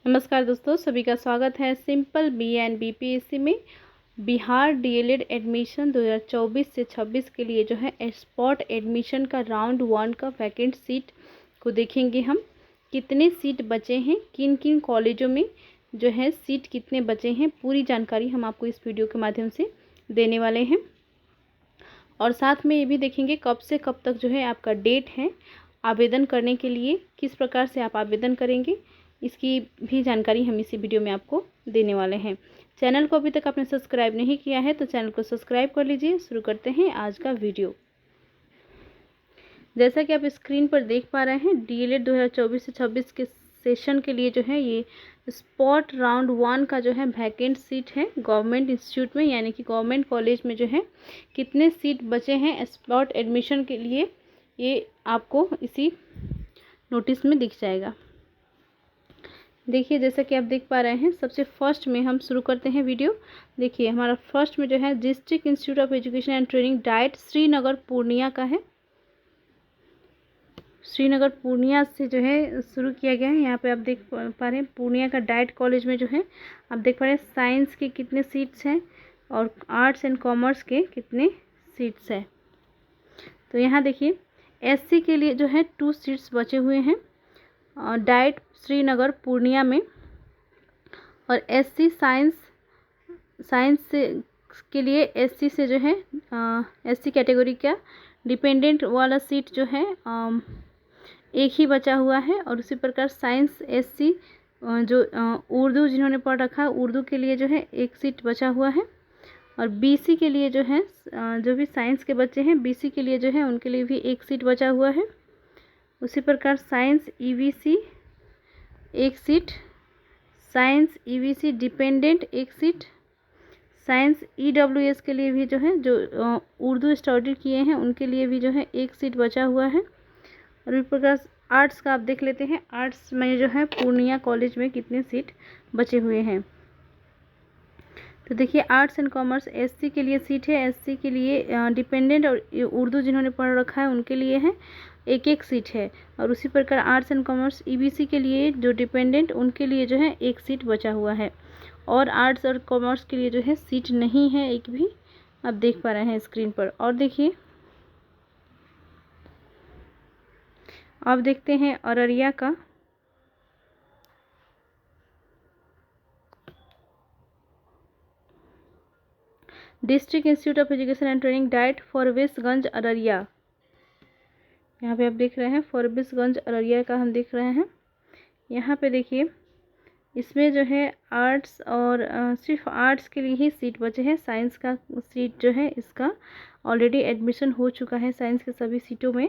नमस्कार दोस्तों, सभी का स्वागत है सिंपल BN BPSC में। बिहार डीएलएड एडमिशन 2024 से 26 के लिए जो है स्पॉट एडमिशन का राउंड 1 का वैकेंट सीट को देखेंगे हम। कितने सीट बचे हैं, किन किन कॉलेजों में जो है सीट कितने बचे हैं, पूरी जानकारी हम आपको इस वीडियो के माध्यम से देने वाले हैं। और साथ में ये भी देखेंगे कब से कब तक जो है आपका डेट है आवेदन करने के लिए, किस प्रकार से आप आवेदन करेंगे, इसकी भी जानकारी हम इसी वीडियो में आपको देने वाले हैं। चैनल को अभी तक आपने सब्सक्राइब नहीं किया है तो चैनल को सब्सक्राइब कर लीजिए। शुरू करते हैं आज का वीडियो। जैसा कि आप स्क्रीन पर देख पा रहे हैं, डीएलएड 2024 से 26 के सेशन के लिए जो है ये स्पॉट राउंड 1 का जो है वैकेंट सीट है गवर्नमेंट इंस्टीट्यूट में, यानी कि गवर्नमेंट कॉलेज में जो है कितने सीट बचे हैं स्पॉट एडमिशन के लिए, ये आपको इसी नोटिस में दिख जाएगा। देखिए, जैसा कि आप देख पा रहे हैं, सबसे फर्स्ट में हम शुरू करते हैं वीडियो। देखिए, हमारा फर्स्ट में जो है district institute of education and training diet Srinagar Purnia का है। श्रीनगर पूर्णिया से जो है शुरू किया गया है। यहाँ पे आप देख पा रहे हैं पूर्णिया का डाइट कॉलेज में जो है आप देख पा रहे हैं साइंस के कितने सीट्स हैं और आर्ट्स एंड कॉमर्स के कितने सीट्स हैं। तो यहाँ देखिए एससी के लिए जो है 2 सीट्स बचे हुए हैं डाइट श्रीनगर पूर्णिया में, और एससी साइंस से के लिए एससी से जो है एससी कैटेगरी का डिपेंडेंट वाला सीट जो है एक ही बचा हुआ है। और उसी प्रकार साइंस एससी जो उर्दू जिन्होंने पढ़ रखा है उर्दू के लिए जो है एक सीट बचा हुआ है। और बीसी के लिए जो है जो भी साइंस के बच्चे हैं बीसी के लिए जो है उनके लिए भी एक सीट बचा हुआ है। उसी प्रकार साइंस ईवीसी एक सीट, साइंस ईवीसी डिपेंडेंट एक सीट, साइंस ईडब्ल्यूएस के लिए भी जो है जो उर्दू स्टडी किए हैं उनके लिए भी जो है एक सीट बचा हुआ है। और इस प्रकार आर्ट्स का आप देख लेते हैं, आर्ट्स में जो है पूर्णिया कॉलेज में कितने सीट बचे हुए हैं। तो देखिए आर्ट्स एंड कॉमर्स एससी के लिए सीट है, एससी के लिए डिपेंडेंट और उर्दू जिन्होंने पढ़ रखा है उनके लिए है एक एक सीट है। और उसी प्रकार आर्ट्स एंड कॉमर्स ईबीसी के लिए जो डिपेंडेंट उनके लिए जो है एक सीट बचा हुआ है। और आर्ट्स और कॉमर्स के लिए जो है सीट नहीं है एक भी, आप देख पा रहे हैं स्क्रीन पर। और देखिए अब देखते हैं अररिया का। District institute of education and training diet Forbesganj Araria, यहाँ पे आप देख रहे हैं फॉरबिसगंज अररिया का हम देख रहे हैं। यहाँ पे देखिए इसमें जो है आर्ट्स और सिर्फ आर्ट्स के लिए ही सीट बचे हैं। साइंस का सीट जो है इसका ऑलरेडी एडमिशन हो चुका है साइंस के सभी सीटों में,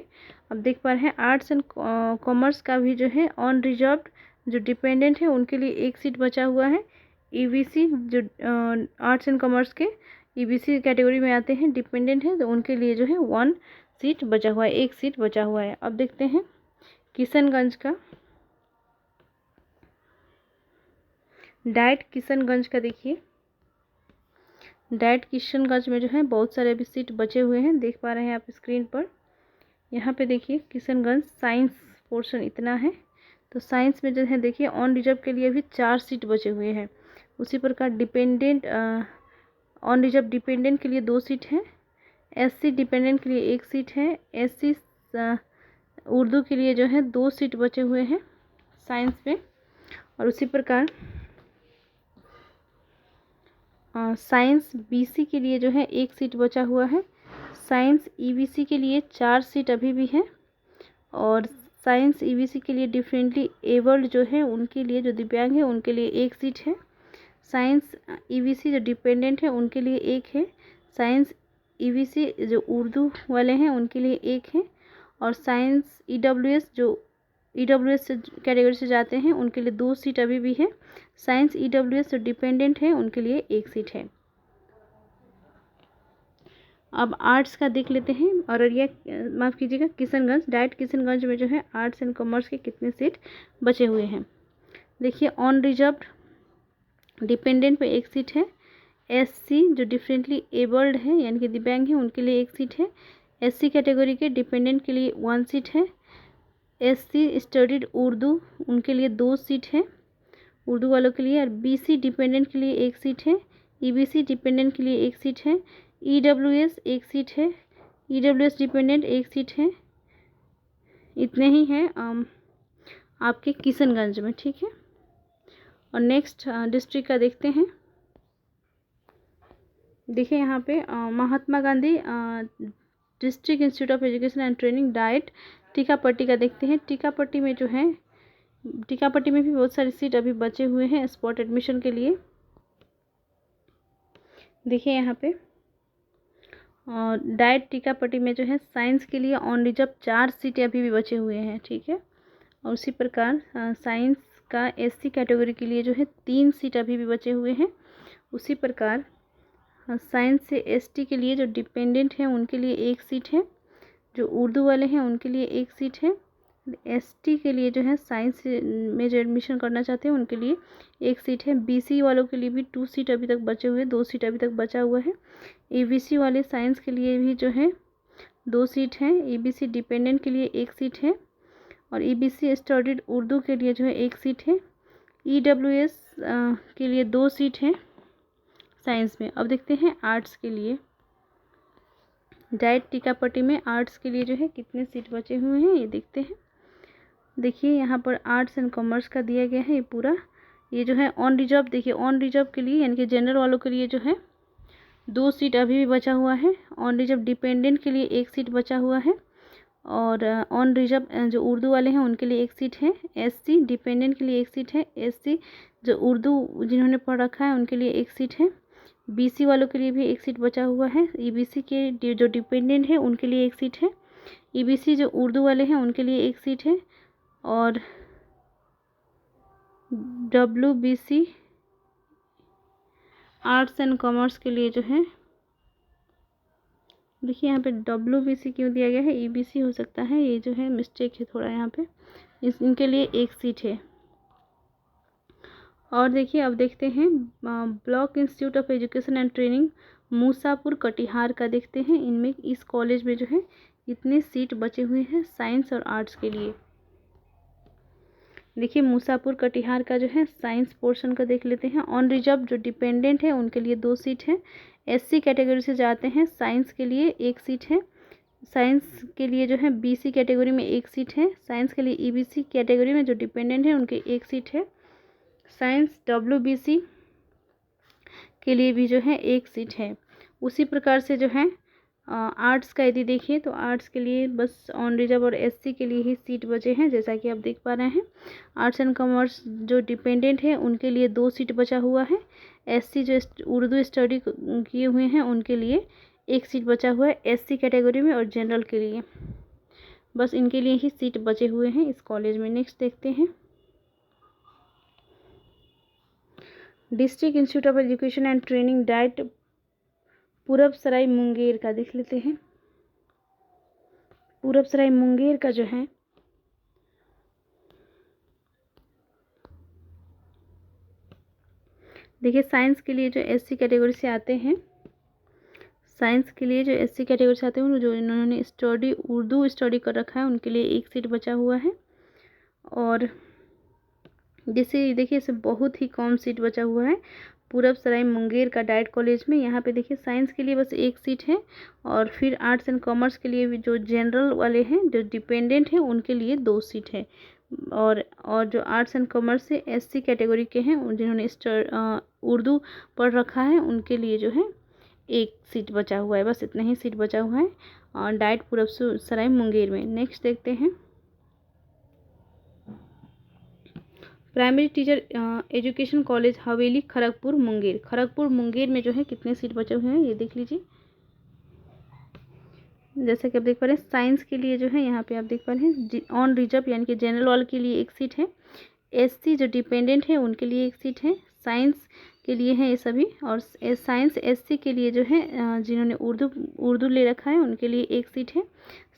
अब देख पा रहे हैं। आर्ट्स एंड कॉमर्स का भी जो है ऑन रिजर्व्ड जो डिपेंडेंट है उनके लिए एक सीट बचा हुआ है। ईवीसी जो आर्ट्स एंड कॉमर्स के ईबीसी कैटेगरी में आते हैं डिपेंडेंट है तो उनके लिए जो है 1 सीट बचा हुआ है, एक सीट बचा हुआ है। अब देखते हैं किशनगंज का, डाइट किशनगंज का। देखिए डाइट किशनगंज में जो है बहुत सारे अभी सीट बचे हुए हैं, देख पा रहे हैं आप स्क्रीन पर। यहाँ पे देखिए किशनगंज साइंस पोर्शन इतना है, तो साइंस में जो है देखिए ऑन रिजर्व के लिए भी 4 सीट बचे हुए हैं। उसी प्रकार डिपेंडेंट ऑन रिजर्व डिपेंडेंट के लिए 2 सीट हैं, एससी डिपेंडेंट के लिए 1 सीट है, एससी उर्दू के लिए जो है 2 सीट बचे हुए हैं साइंस में। और उसी प्रकार साइंस बीसी के लिए जो है 1 सीट बचा हुआ है। साइंस ईवीसी के लिए 4 सीट अभी भी है। और साइंस ईवीसी के लिए डिफरेंटली एबल्ड जो है उनके लिए, जो दिव्यांग है उनके लिए 1 सीट है। साइंस ईवीसी जो डिपेंडेंट है उनके लिए 1 है। साइंस ईवीसी जो उर्दू वाले हैं उनके लिए 1 है। और साइंस ईडब्ल्यूएस जो ईडब्ल्यूएस कैटेगरी से जाते हैं उनके लिए 2 सीट अभी भी है। साइंस ईडब्ल्यूएस जो डिपेंडेंट है उनके लिए 1 सीट है। अब आर्ट्स का देख लेते हैं। अररिया माफ़ कीजिएगा किशनगंज, डाइट किशनगंज में जो है आर्ट्स एंड कॉमर्स के कितने सीट बचे हुए हैं। देखिए ऑन रिजर्व्ड डिपेंडेंट पे 1 सीट है। एससी जो डिफरेंटली एबल्ड है यानी कि दिव्यांग है उनके लिए 1 सीट है। एससी कैटेगरी के डिपेंडेंट के लिए 1 सीट है। एससी स्टडीड उर्दू उनके लिए 2 सीट है। उर्दू वालों के लिए, और बीसी डिपेंडेंट के लिए एक सीट है, ईबीसी डिपेंडेंट के लिए एक सीट है, ईडब्ल्यूएस एक सीट है, ईडब्ल्यूएस डिपेंडेंट एक सीट है। इतने ही हैं आपके किशनगंज में, ठीक है। और नेक्स्ट डिस्ट्रिक्ट का देखते हैं। देखिए यहाँ पे Mahatma Gandhi district institute of education and training DIET Tikapatti का देखते हैं। टीकापट्टी में जो है, टीकापट्टी में भी बहुत सारी सीट अभी बचे हुए हैं स्पॉट एडमिशन के लिए। देखिए यहाँ पे डाइट टीकापट्टी में जो है साइंस के लिए ऑन रिजर्व 4 सीटें अभी भी बचे हुए हैं, ठीक है। और उसी प्रकार साइंस का एससी कैटेगरी के लिए जो है 3 सीट अभी भी बचे हुए हैं। उसी प्रकार साइंस से एसटी के लिए जो डिपेंडेंट हैं उनके लिए एक सीट है, जो उर्दू वाले हैं उनके लिए एक सीट है। एसटी के लिए जो है साइंस में जो एडमिशन करना चाहते हैं उनके लिए एक सीट है। बीसी वालों के लिए भी 2 सीट अभी तक बचे हुए, 2 सीट अभी तक बचा हुआ है। ईबीसी वाले साइंस के लिए भी जो है 2 सीट हैं। ईबीसी डिपेंडेंट के लिए एक सीट है, और ईबीसी स्टडीड उर्दू के लिए जो है एक सीट है। ईडब्ल्यूएस के लिए 2 सीट हैं साइंस में। अब देखते हैं आर्ट्स के लिए। डाइट टीकापट्टी में आर्ट्स के लिए जो है कितने सीट बचे हुए हैं ये देखते हैं। देखिए यहाँ पर आर्ट्स एंड कॉमर्स का दिया गया है ये पूरा। ये जो है ऑन रिजर्व, देखिए ऑन रिजर्व के लिए यानी कि जनरल वालों के लिए जो है 2 सीट अभी भी बचा हुआ है। ऑन रिजर्व डिपेंडेंट के लिए एक सीट बचा हुआ है, और ऑन रिजर्व जो उर्दू वाले हैं उनके लिए एक सीट है। एससी डिपेंडेंट के लिए एक सीट है। एससी जो उर्दू जिन्होंने पढ़ रखा है उनके लिए एक सीट है। बीसी वालों के लिए भी एक सीट बचा हुआ है। ईबीसी के जो डिपेंडेंट है उनके लिए एक सीट है। ईबीसी जो उर्दू वाले हैं उनके लिए एक सीट है, और डब्ल्यूबीसी आर्ट्स एंड कॉमर्स के लिए जो है, देखिए यहाँ पे डब्ल्यूबीसी क्यों दिया गया है, ईबीसी हो सकता है, ये जो है मिस्टेक है थोड़ा यहाँ पे। इनके लिए एक सीट है। और देखिए अब देखते हैं block institute of education and training Musapur Katihar का देखते हैं। इनमें इस कॉलेज में जो है इतने सीट बचे हुए हैं साइंस और आर्ट्स के लिए। देखिए मूसापुर कटिहार का जो है साइंस पोर्शन का देख लेते हैं। ऑन रिजर्व जो डिपेंडेंट है उनके लिए 2 सीट है। एससी कैटेगरी से जाते हैं साइंस के लिए एक सीट है। साइंस के लिए जो है बीसी कैटेगरी में एक सीट है। साइंस के लिए ईबीसी कैटेगरी में जो डिपेंडेंट है उनके एक सीट है। साइंस डब्ल्यूबीसी के लिए भी जो है एक सीट है। उसी प्रकार से जो है आर्ट्स का यदि देखिए तो आर्ट्स के लिए बस ऑन रिजर्व और एससी के लिए ही सीट बचे हैं, जैसा कि आप देख पा रहे हैं। आर्ट्स एंड कॉमर्स जो डिपेंडेंट है उनके लिए 2 सीट बचा हुआ है। एससी जो उर्दू स्टडी किए हुए हैं उनके लिए एक सीट बचा हुआ है एससी कैटेगरी में, और जनरल के लिए बस इनके लिए ही सीट बचे हुए हैं इस कॉलेज में। नेक्स्ट देखते हैं district institute of education and training diet पूरब सराय मुंगेर का देख लेते हैं। पूरब सराय मुंगेर का जो है देखिए साइंस के लिए जो एससी कैटेगरी से आते हैं, साइंस के लिए जो एससी कैटेगरी से आते हैं जो इन्होंने स्टडी उर्दू स्टडी कर रखा है उनके लिए एक सीट बचा हुआ है। और जैसे देखिए इसे बहुत ही कम सीट बचा हुआ है पूरब सराय मुंगेर का डाइट कॉलेज में। यहाँ पे देखिए साइंस के लिए बस एक सीट है, और फिर आर्ट्स एंड कॉमर्स के लिए भी जो जनरल वाले हैं जो डिपेंडेंट हैं उनके लिए 2 सीट है। और जो आर्ट्स एंड कॉमर्स से एससी कैटेगरी के हैं जिन्होंने उर्दू पढ़ रखा है उनके लिए जो है एक सीट बचा हुआ है। बस इतना ही सीट बचा हुआ है और डाइट पूरब सराय मुंगेर में। नेक्स्ट देखते हैं primary teacher education college Haveli Kharagpur Munger. Kharagpur Munger में जो है कितने सीट बचे हुए हैं ये देख लीजिए। जैसे कि आप देख पा रहे हैं साइंस के लिए जो है यहाँ पे आप देख पा रहे हैं ऑन रिजर्व यानी कि जनरल वाले के लिए एक सीट है। एससी जो डिपेंडेंट है उनके लिए एक सीट है। साइंस के लिए है ये सभी। और साइंस एससी के लिए जो है जिन्होंने उर्दू ले रखा है उनके लिए एक सीट है।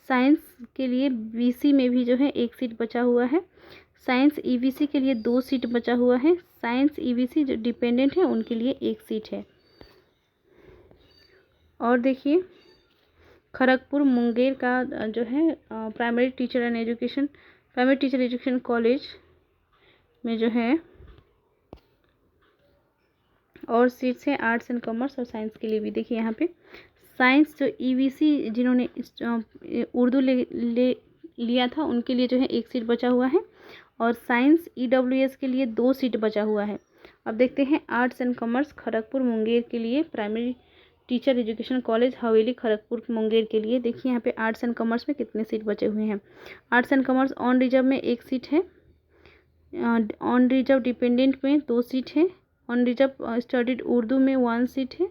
साइंस के लिए बीसी में भी जो है एक सीट बचा हुआ है। साइंस ईबीसी के लिए 2 सीट बचा हुआ है। साइंस ईबीसी जो डिपेंडेंट है उनके लिए एक सीट है। और देखिए खड़गपुर मुंगेर का जो है प्राइमरी टीचर एजुकेशन कॉलेज में जो है और सीट्स हैं आर्ट्स एंड कॉमर्स और साइंस के लिए भी। देखिए यहाँ पे साइंस जो ईवीसी जिन्होंने उर्दू लिया था उनके लिए जो है 1 सीट बचा हुआ है, और साइंस ईडब्ल्यूएस के लिए 2 सीट बचा हुआ है। अब देखते हैं arts and commerce Kharagpur Munger के लिए, primary teacher education college Haveli Kharagpur Munger के लिए। देखिए यहाँ पे आर्ट्स एंड कॉमर्स में कितने सीट बचे हुए हैं। Arts and commerce on reserve में 1 सीट है, ऑन रिजर्व डिपेंडेंट में 2 सीट है, ऑन रिजर्व स्टडीड उर्दू में 1 सीट है,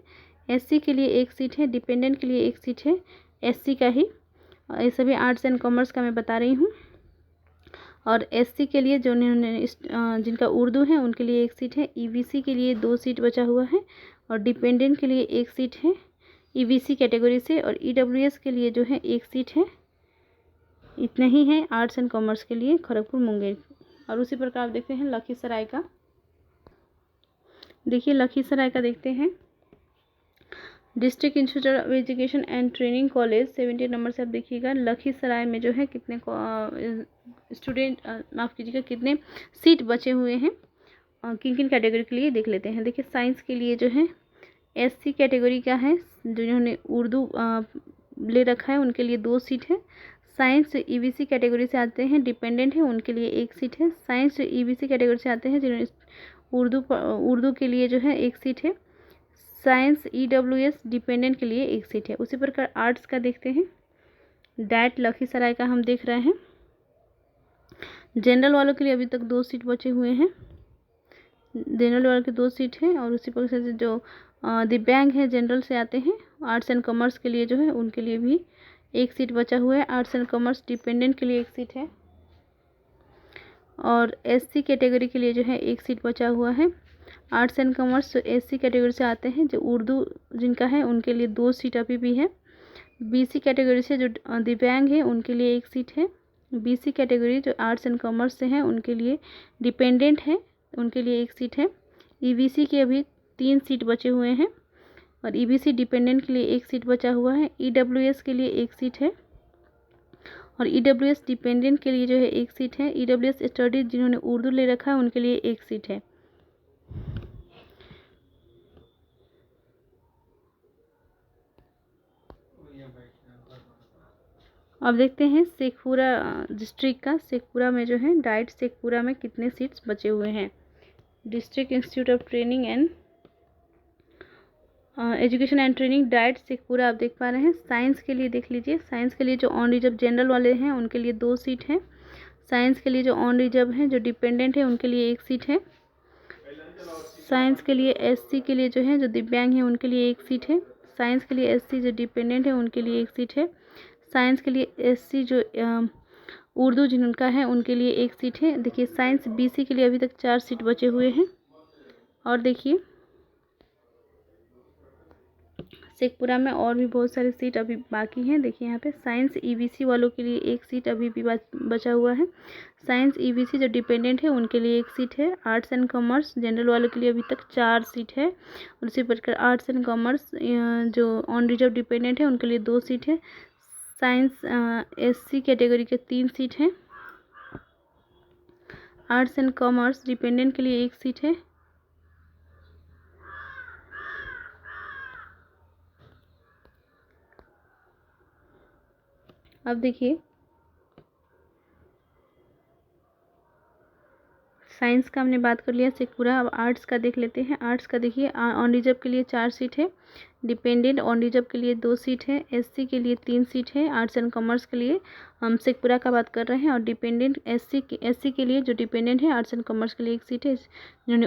एससी के लिए 1 सीट है, डिपेंडेंट के लिए 1 सीट है, एससी का ही। ये सभी आर्ट्स एंड कॉमर्स का मैं बता रही हूँ। और एससी के लिए जो जिनका उर्दू है उनके लिए 1 सीट है, ईवीसी के लिए 2 सीट बचा हुआ है, और डिपेंडेंट के लिए 1 सीट है ईवीसी कैटेगरी से, और ईडब्ल्यूएस के लिए जो है 1 सीट है। इतना ही है आर्ट्स एंड कॉमर्स के लिए खड़गपुर मुंगेर। और उसी प्रकार आप देखते हैं लखीसराय का। देखिए लखीसराय का देखते हैं, district institute of education and training college 70 number से आप देखिएगा लखीसराय में जो है कितने स्टूडेंट माफ़ कीजिएगा कितने सीट बचे हुए हैं, किन किन कैटेगरी के लिए देख लेते हैं। देखिए साइंस के लिए जो है एससी कैटेगरी का है, जिन्होंने उर्दू ले रखा है उनके लिए 2 सीट है। साइंस ईवीसी कैटेगरी से आते हैं डिपेंडेंट है उनके लिए 1 सीट है। साइंस ईवीसी कैटेगरी से आते हैं जिन्होंने उर्दू के लिए जो है 1 सीट है। साइंस ईडब्ल्यूएस डिपेंडेंट के लिए 1 सीट है। उसी प्रकार आर्ट्स का देखते हैं, डैट लखीसराय का हम देख रहे हैं। जनरल वालों के लिए अभी तक 2 सीट बचे हुए हैं, जनरल वालों के 2 सीट हैं। और उसी प्रकार से जो दिव्यांग है जनरल से आते हैं आर्ट्स एंड कॉमर्स के लिए जो है उनके लिए भी 1 सीट बचा हुआ है। आर्ट्स एंड कॉमर्स डिपेंडेंट के लिए 1 सीट है, और एससी कैटेगरी के लिए जो है 1 सीट बचा हुआ है। आर्ट्स एंड कॉमर्स जो एससी कैटेगरी से आते हैं जो उर्दू जिनका है उनके लिए 2 सीट अभी भी है। बीसी कैटेगरी से जो दिव्यांग है उनके लिए 1 सीट है। बीसी कैटेगरी जो आर्ट्स एंड कॉमर्स से हैं उनके लिए डिपेंडेंट है उनके लिए 1 सीट है। ईबीसी के अभी 3 सीट बचे हुए हैं, और ईबीसी डिपेंडेंट के लिए 1 सीट बचा हुआ है। ईडब्ल्यूएस के लिए 1 सीट है, और ईडब्ल्यूएस डिपेंडेंट के लिए जो है 1 सीट है। ईडब्ल्यूएस स्टडीज जिन्होंने उर्दू ले रखा है उनके लिए 1 सीट है। अब देखते हैं शेखपुरा डिस्ट्रिक्ट का। शेखपुरा में जो है डाइट शेखपुरा में कितने सीट्स बचे हुए हैं। District institute of training and education and training diet Sheikhpura आप देख पा रहे हैं। साइंस के लिए देख लीजिए, साइंस के लिए जो ऑन रिजर्व जनरल वाले हैं उनके लिए 2 सीट है। साइंस के लिए जो ऑन रिजर्व हैं जो डिपेंडेंट है उनके लिए 1 सीट है। साइंस के लिए एससी के लिए जो है जो दिव्यांग हैं उनके लिए 1 सीट है। साइंस के लिए एससी जो डिपेंडेंट है उनके लिए 1 सीट है। साइंस के लिए एससी जो उर्दू जिनका है उनके लिए 1 सीट है। देखिए साइंस बीसी के लिए अभी तक 4 सीट बचे हुए हैं। और देखिए शेखपुरा में और भी बहुत सारी सीट अभी बाकी हैं। देखिए यहाँ पे साइंस ईवीसी वालों के लिए 1 सीट अभी भी बचा हुआ है। साइंस ईवीसी जो डिपेंडेंट है उनके लिए 1 सीट है। आर्ट्स एंड कॉमर्स जनरल वालों के लिए अभी तक 4 सीट है। और उसी प्रकार आर्ट्स एंड कॉमर्स जो ऑन रिजर्व डिपेंडेंट है उनके लिए 2 सीट है। साइंस एससी कैटेगरी के 3 सीट हैं। आर्ट्स एंड कॉमर्स डिपेंडेंट के लिए 1 सीट है। अब देखिए साइंस का हमने बात कर लिया शेखपुरा। अब आर्ट्स का देख लेते हैं। आर्ट्स का देखिए ऑन रिजर्व के लिए 4 सीट है, डिपेंडेंट ऑन रिजर्व के लिए 2 सीट है, एससी के लिए 3 सीट है। आर्ट्स एंड कॉमर्स के लिए हम शेखपुरा का बात कर रहे हैं। और डिपेंडेंट एससी के लिए जो डिपेंडेंट है आर्ट्स एंड कॉमर्स के लिए 1 सीट है। जिन्होंने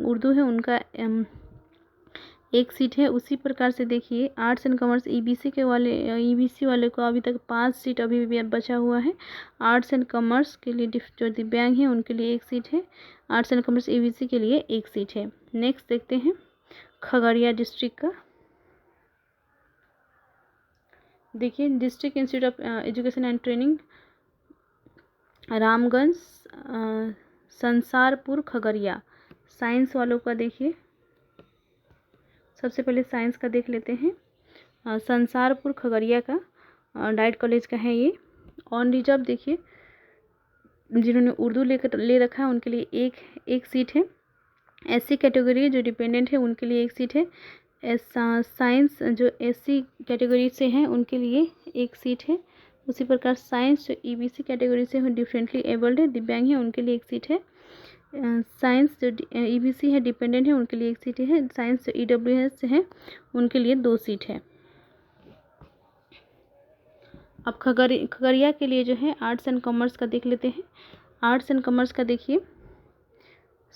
उर्दू है उनका 1 सीट है। उसी प्रकार से देखिए आर्ट्स एंड कॉमर्स ईबीसी वाले को अभी तक 5 सीट अभी भी बचा हुआ है। आर्ट्स एंड कॉमर्स के लिए जो दिव्यांग हैं उनके लिए 1 सीट है। आर्ट्स एंड कॉमर्स ईबीसी के लिए 1 सीट है। नेक्स्ट देखते हैं खगड़िया डिस्ट्रिक्ट का। देखिए district institute of education and training Ramganj Sansarpur Khagaria. Science वालों का देखिए सबसे पहले साइंस का देख लेते हैं। संसारपुर खगड़िया का डाइट कॉलेज का है ये। ऑन रिजर्व देखिए जिन्होंने उर्दू ले रखा है उनके लिए एक सीट है। SC कैटेगरी जो डिपेंडेंट है उनके लिए एक सीट है। साइंस जो SC कैटेगरी से हैं उनके लिए एक सीट है। उसी प्रकार साइंस जो EBC कैटेगरी से हैं, डिफरेंटली एबल्ड है, दिव्यांग है, उनके लिए एक सीट है। साइंस जो EBC है, डिपेंडेंट है, उनके लिए एक सीट है। साइंस जो EWS है उनके लिए 2 सीट है। अब खगड़िया के लिए जो है आर्ट्स एंड कॉमर्स का देख लेते हैं। आर्ट्स एंड कॉमर्स का देखिए,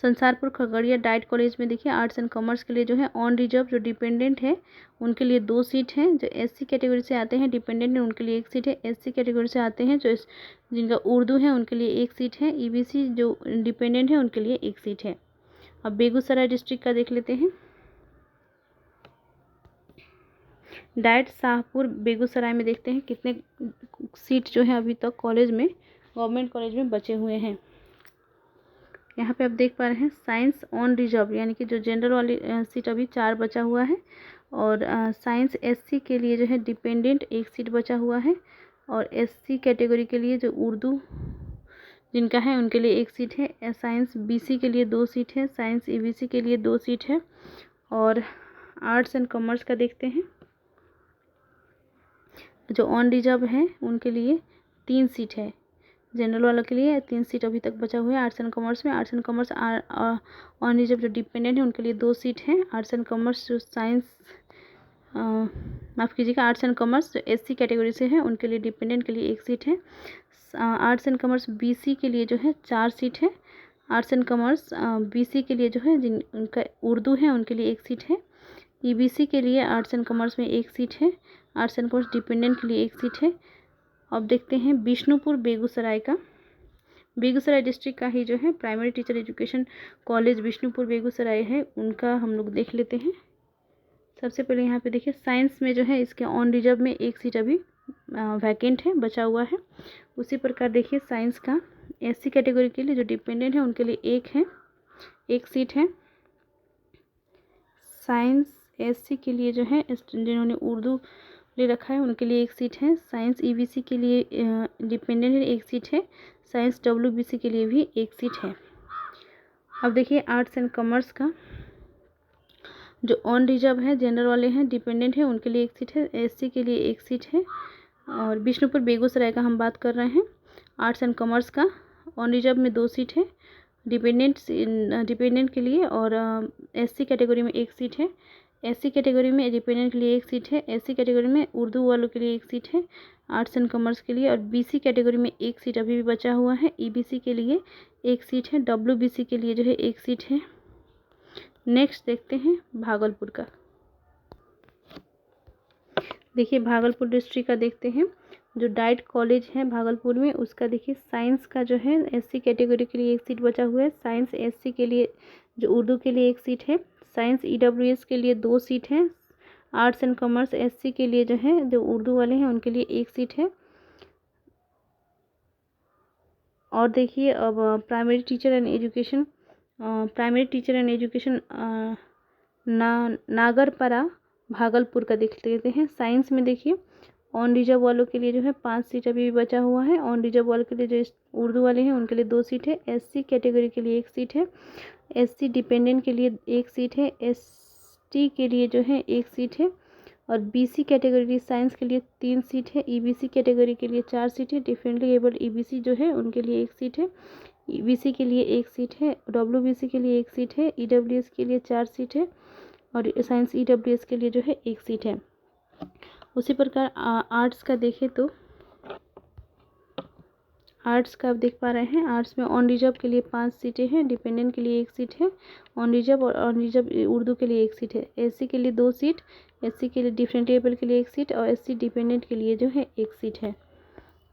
संसारपुर खगड़िया डाइट कॉलेज में देखिए आर्ट्स एंड कॉमर्स के लिए जो है ऑन रिजर्व जो डिपेंडेंट है उनके लिए 2 सीट हैं। जो SC कैटेगरी से आते हैं डिपेंडेंट है उनके लिए एक सीट है। SC कैटेगरी से आते हैं जो जिनका उर्दू है उनके लिए एक सीट है। EBC जो डिपेंडेंट है उनके लिए एक सीट है। अब बेगूसराय डिस्ट्रिक्ट का देख लेते हैं। डाइट शाहपुर बेगूसराय में देखते हैं कितने सीट जो है अभी तक कॉलेज में, गवर्नमेंट कॉलेज में बचे हुए हैं। यहाँ पे आप देख पा रहे हैं साइंस ऑन रिजर्व यानी कि जो जनरल वाली सीट अभी 4 बचा हुआ है। और साइंस SC के लिए जो है डिपेंडेंट एक सीट बचा हुआ है। और SC कैटेगरी के लिए जो उर्दू जिनका है उनके लिए एक सीट है। साइंस BC के लिए 2 सीट है। साइंस EBC के लिए 2 सीट है। और आर्ट्स एंड कॉमर्स का देखते हैं, जो ऑन रिजर्व है उनके लिए 3 सीट है। जनरल वालों के लिए 3 सीट अभी तक बचा हुआ है आर्ट्स एंड कॉमर्स में। Arts and commerce on reserve जो डिपेंडेंट है उनके लिए 2 सीट हैं। आर्ट्स एंड कॉमर्स जो साइंस माफ़ कीजिएगा, आर्ट्स एंड कॉमर्स जो SC कैटेगरी से है उनके लिए डिपेंडेंट के लिए एक सीट है। आर्ट्स एंड कॉमर्स BC के लिए जो है 4 सीट है। आर्ट्स एंड कॉमर्स BC के लिए जो है जिन उनका उर्दू है उनके लिए एक सीट है। EBC के लिए आर्ट्स एंड कॉमर्स में एक सीट है। आर्ट्स एंड कॉमर्स डिपेंडेंट के लिए एक सीट है। अब देखते हैं बिष्णुपुर बेगूसराय का। बेगूसराय डिस्ट्रिक्ट का ही जो है primary teacher education college Bishnupur Begusarai है, उनका हम लोग देख लेते हैं। सबसे पहले यहाँ पे देखिए साइंस में जो है इसके ऑन रिजर्व में एक सीट अभी वैकेंट है, बचा हुआ है। उसी प्रकार देखिए साइंस का SC कैटेगरी के लिए जो डिपेंडेंट है उनके लिए एक सीट है। साइंस SC के लिए जो है जिन्होंने उर्दू ले रखा है उनके लिए एक सीट है। साइंस EBC के लिए डिपेंडेंट है, एक सीट है। साइंस WBC के लिए भी एक सीट है। अब देखिए आर्ट्स एंड कॉमर्स का जो ऑन रिजर्व है जनरल वाले हैं डिपेंडेंट है उनके लिए एक सीट है। SC के लिए एक सीट है। और बिष्णुपुर बेगूसराय का हम बात कर रहे हैं। आर्ट्स एंड कॉमर्स का ऑन रिजर्व में 2 सीट है डिपेंडेंट के लिए। और SC कैटेगरी में एक सीट है। SC कैटेगरी में डिपेंडेंट के लिए एक सीट है। SC कैटेगरी में उर्दू वालों के लिए एक सीट है आर्ट्स एंड कॉमर्स के लिए। और BC कैटेगरी में एक सीट अभी भी बचा हुआ है। EBC के लिए एक सीट है। WBC के लिए जो है एक सीट है। नेक्स्ट देखते हैं भागलपुर का। देखिए भागलपुर डिस्ट्रिक्ट का देखते हैं, जो डाइट कॉलेज है भागलपुर में उसका देखिए साइंस का जो है SC कैटेगरी के लिए एक सीट बचा हुआ है। साइंस SC के लिए जो उर्दू के लिए एक सीट है। साइंस EWS के लिए 2 सीट है। आर्ट्स एंड कॉमर्स SC के लिए जो है जो उर्दू वाले हैं उनके लिए एक सीट है। और देखिए अब primary teacher and education Nagarpara Bhagalpur का देख लेते हैं। साइंस में देखिए ऑन रिजर्व वालों के लिए जो है 5 सीट अभी भी बचा हुआ है। ऑन रिजर्व वालों के लिए जो उर्दू वाले हैं उनके लिए 2 सीट है। SC कैटेगरी के लिए एक सीट है। SC डिपेंडेंट के लिए एक सीट है। ST के लिए जो है एक सीट है। और BC कैटेगरी साइंस के लिए 3 सीट है। EBC कैटेगरी के लिए 4 सीट है। डिफरेंटली एबल्ड EBC जो है उनके लिए एक सीट है। EBC के लिए एक सीट है। WBC के लिए एक सीट है। EWS के लिए 4 सीट है। और साइंस EWS के लिए जो है एक सीट है। उसी प्रकार आर्ट्स का देखें तो आर्ट्स का आप देख पा रहे हैं, आर्ट्स में ऑन रिजर्व के लिए 5 सीटें हैं। डिपेंडेंट के लिए एक सीट है। ऑन रिजर्व और ऑन रिजर्व उर्दू के लिए एक सीट है। SC के लिए 2 सीट, SC के लिए डिफरेंटली एबल्ड के लिए एक सीट और SC डिपेंडेंट के लिए जो है एक सीट है।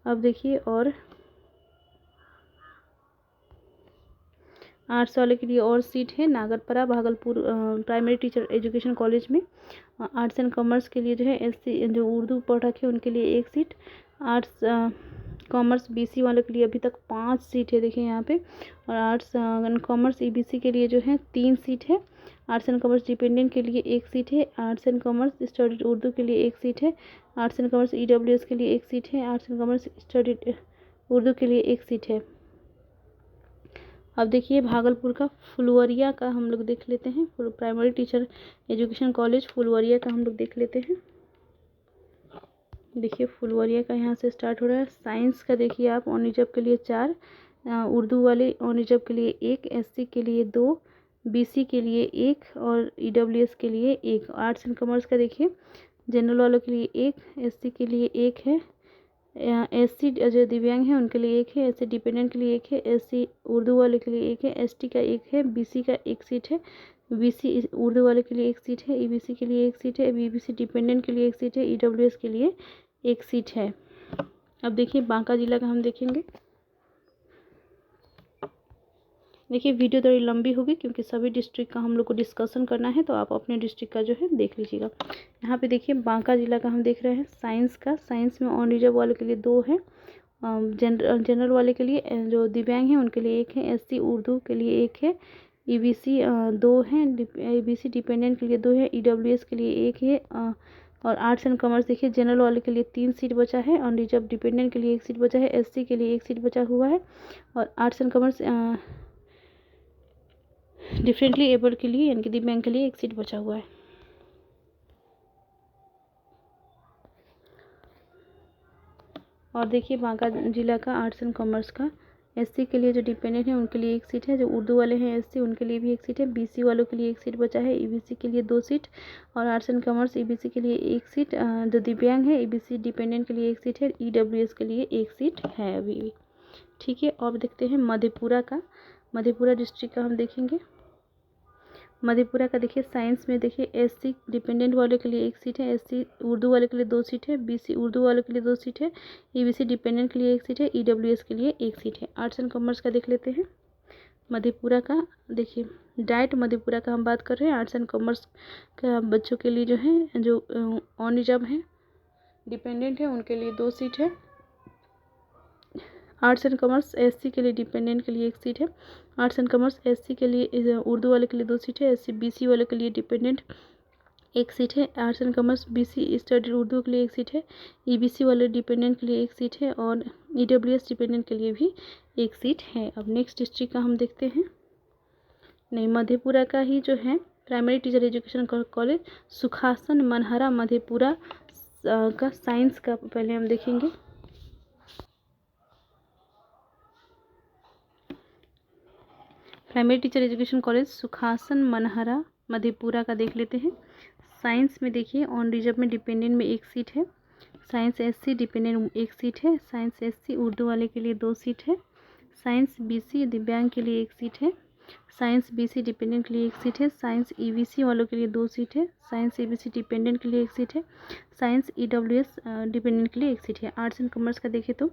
अब देखिए और आर्ट्स वाले के लिए और सीट है Nagarpara Bhagalpur primary teacher education college में। आर्ट्स एंड कॉमर्स के लिए जो है SC जो उर्दू पढ़क है उनके लिए एक सीट। आर्ट्स कॉमर्स BC वालों के लिए अभी तक 5 सीट है देखिए यहाँ पे। और आर्ट्स एंड कॉमर्स EBC के लिए जो है 3 सीट है। आर्ट्स एंड कॉमर्स डिपेंडेंट के लिए एक सीट है। Arts and commerce studied Urdu के लिए एक सीट है। आर्ट्स एंड कॉमर्स EWS के लिए एक सीट है। Arts and commerce studied Urdu के लिए एक सीट है। अब देखिए भागलपुर का फुलवरिया का हम लोग देख लेते हैं। Primary teacher education college Phulwaria का हम लोग देख लेते हैं। देखिए फुलवरिया का यहाँ से स्टार्ट हो रहा है। साइंस का देखिए आप ऑनिजब के लिए 4, उर्दू वाले ऑनिजब के लिए 1, एससी के लिए 2, बीसी के लिए 1 और ईडब्ल्यूएस के लिए 1। आर्ट्स एंड कॉमर्स का देखिए जनरल वालों के लिए 1, एससी के लिए 1 है, एससी जो दिव्यांग है उनके लिए 1 है, एससी डिपेंडेंट के लिए 1 है, एससी उर्दू वाले के लिए 1 है, एसटी का 1 है, बीसी का 1 सीट है, बीसी उर्दू वाले के लिए 1 सीट है, ईबीसी के लिए 1 सीट है, बीबीसी डिपेंडेंट के लिए 1 सीट है, ईडब्ल्यूएस के लिए 1 सीट है। अब देखिए बांका जिला का हम देखेंगे। देखिए वीडियो थोड़ी लंबी होगी क्योंकि सभी डिस्ट्रिक्ट का हम लोग को डिस्कशन करना है, तो आप अपने डिस्ट्रिक्ट का जो है देख लीजिएगा। यहाँ पे देखिए बांका जिला का हम देख रहे हैं। साइंस का, साइंस में ऑन रिजर्व वाले के लिए 2 है, जनरल वाले के लिए जो दिव्यांग हैं उनके लिए 1 है, एससी उर्दू के लिए 1 है, ईबीसी 2 हैं, ईबीसी डिपेंडेंट के लिए 2 है, ईडब्ल्यूएस के लिए 1 है, और आर्ट्स एंड कॉमर्स देखिए जनरल वाले के लिए 3 सीट बचा है, और रिजर्व डिपेंडेंट के लिए 1 सीट बचा है, एससी के लिए 1 सीट बचा हुआ है, और arts and commerce differently able के लिए यानी कि दिव्यांग के लिए 1 सीट बचा हुआ है। और देखिए बांका जिला का आर्ट्स एंड कॉमर्स का एससी के लिए जो डिपेंडेंट है उनके लिए 1 सीट है, जो उर्दू वाले हैं एससी उनके लिए भी 1 सीट है, बीसी वालों के लिए 1 सीट बचा है, ईबीसी के लिए 2 सीट, और आर्ट्स एंड कॉमर्स ईबीसी के लिए 1 सीट, जो दिव्यांग है ईबीसी डिपेंडेंट के लिए 1 सीट है, ईडब्ल्यूएस के लिए 1 सीट है अभी भी। ठीक है, अब देखते हैं मधेपुरा का। मधेपुरा डिस्ट्रिक्ट का हम देखेंगे। मधेपुरा का देखिए साइंस में देखिए एससी डिपेंडेंट वाले के लिए 1 सीट है, एससी उर्दू वाले के लिए 2 सीट है, बीसी उर्दू वाले के लिए 2 सीट है, ईबीसी डिपेंडेंट के लिए 1 सीट है, ईडब्ल्यूएस के लिए 1 सीट है। आर्ट्स एंड कॉमर्स का देख लेते हैं मधेपुरा का। देखिए डाइट मधेपुरा का हम बात कर रहे हैं। आर्ट्स एंड कॉमर्स का बच्चों के लिए जो है जो ऑन रिजर्व है डिपेंडेंट है उनके लिए 2 सीट है, आर्ट्स एंड कॉमर्स एससी के लिए डिपेंडेंट के लिए 1 सीट है, आर्ट्स एंड कॉमर्स एससी के लिए उर्दू वाले के लिए 2 सीट है, एससी बीसी वाले के लिए डिपेंडेंट 1 सीट है, arts and commerce BC study Urdu के लिए 1 सीट है, ईबीसी वाले डिपेंडेंट के लिए 1 सीट है, और ईडब्ल्यूएस डिपेंडेंट के लिए भी 1 सीट है। अब नेक्स्ट डिस्ट्रिक्ट का हम देखते हैं। नहीं, मधेपुरा का ही जो है primary teacher education college Sukhasan Manhara Madhepura का साइंस का पहले हम देखेंगे। Primary teacher education college Sukhasan Manhara Madhepura का देख लेते हैं। साइंस में देखिए ऑन रिजर्व में डिपेंडेंट में 1 सीट है, साइंस एससी डिपेंडेंट 1 सीट है, साइंस एससी उर्दू वाले के लिए 2 सीट है, साइंस बीसी दिव्यांग के लिए 1 सीट है, साइंस बीसी डिपेंडेंट के लिए 1 सीट है, साइंस ईबीसी वालों के लिए 2 सीट है, साइंस ईबीसी डिपेंडेंट के लिए 1 सीट है, साइंस ईडब्ल्यूएस डिपेंडेंट के लिए 1 सीट है। आर्ट्स एंड कॉमर्स का देखें तो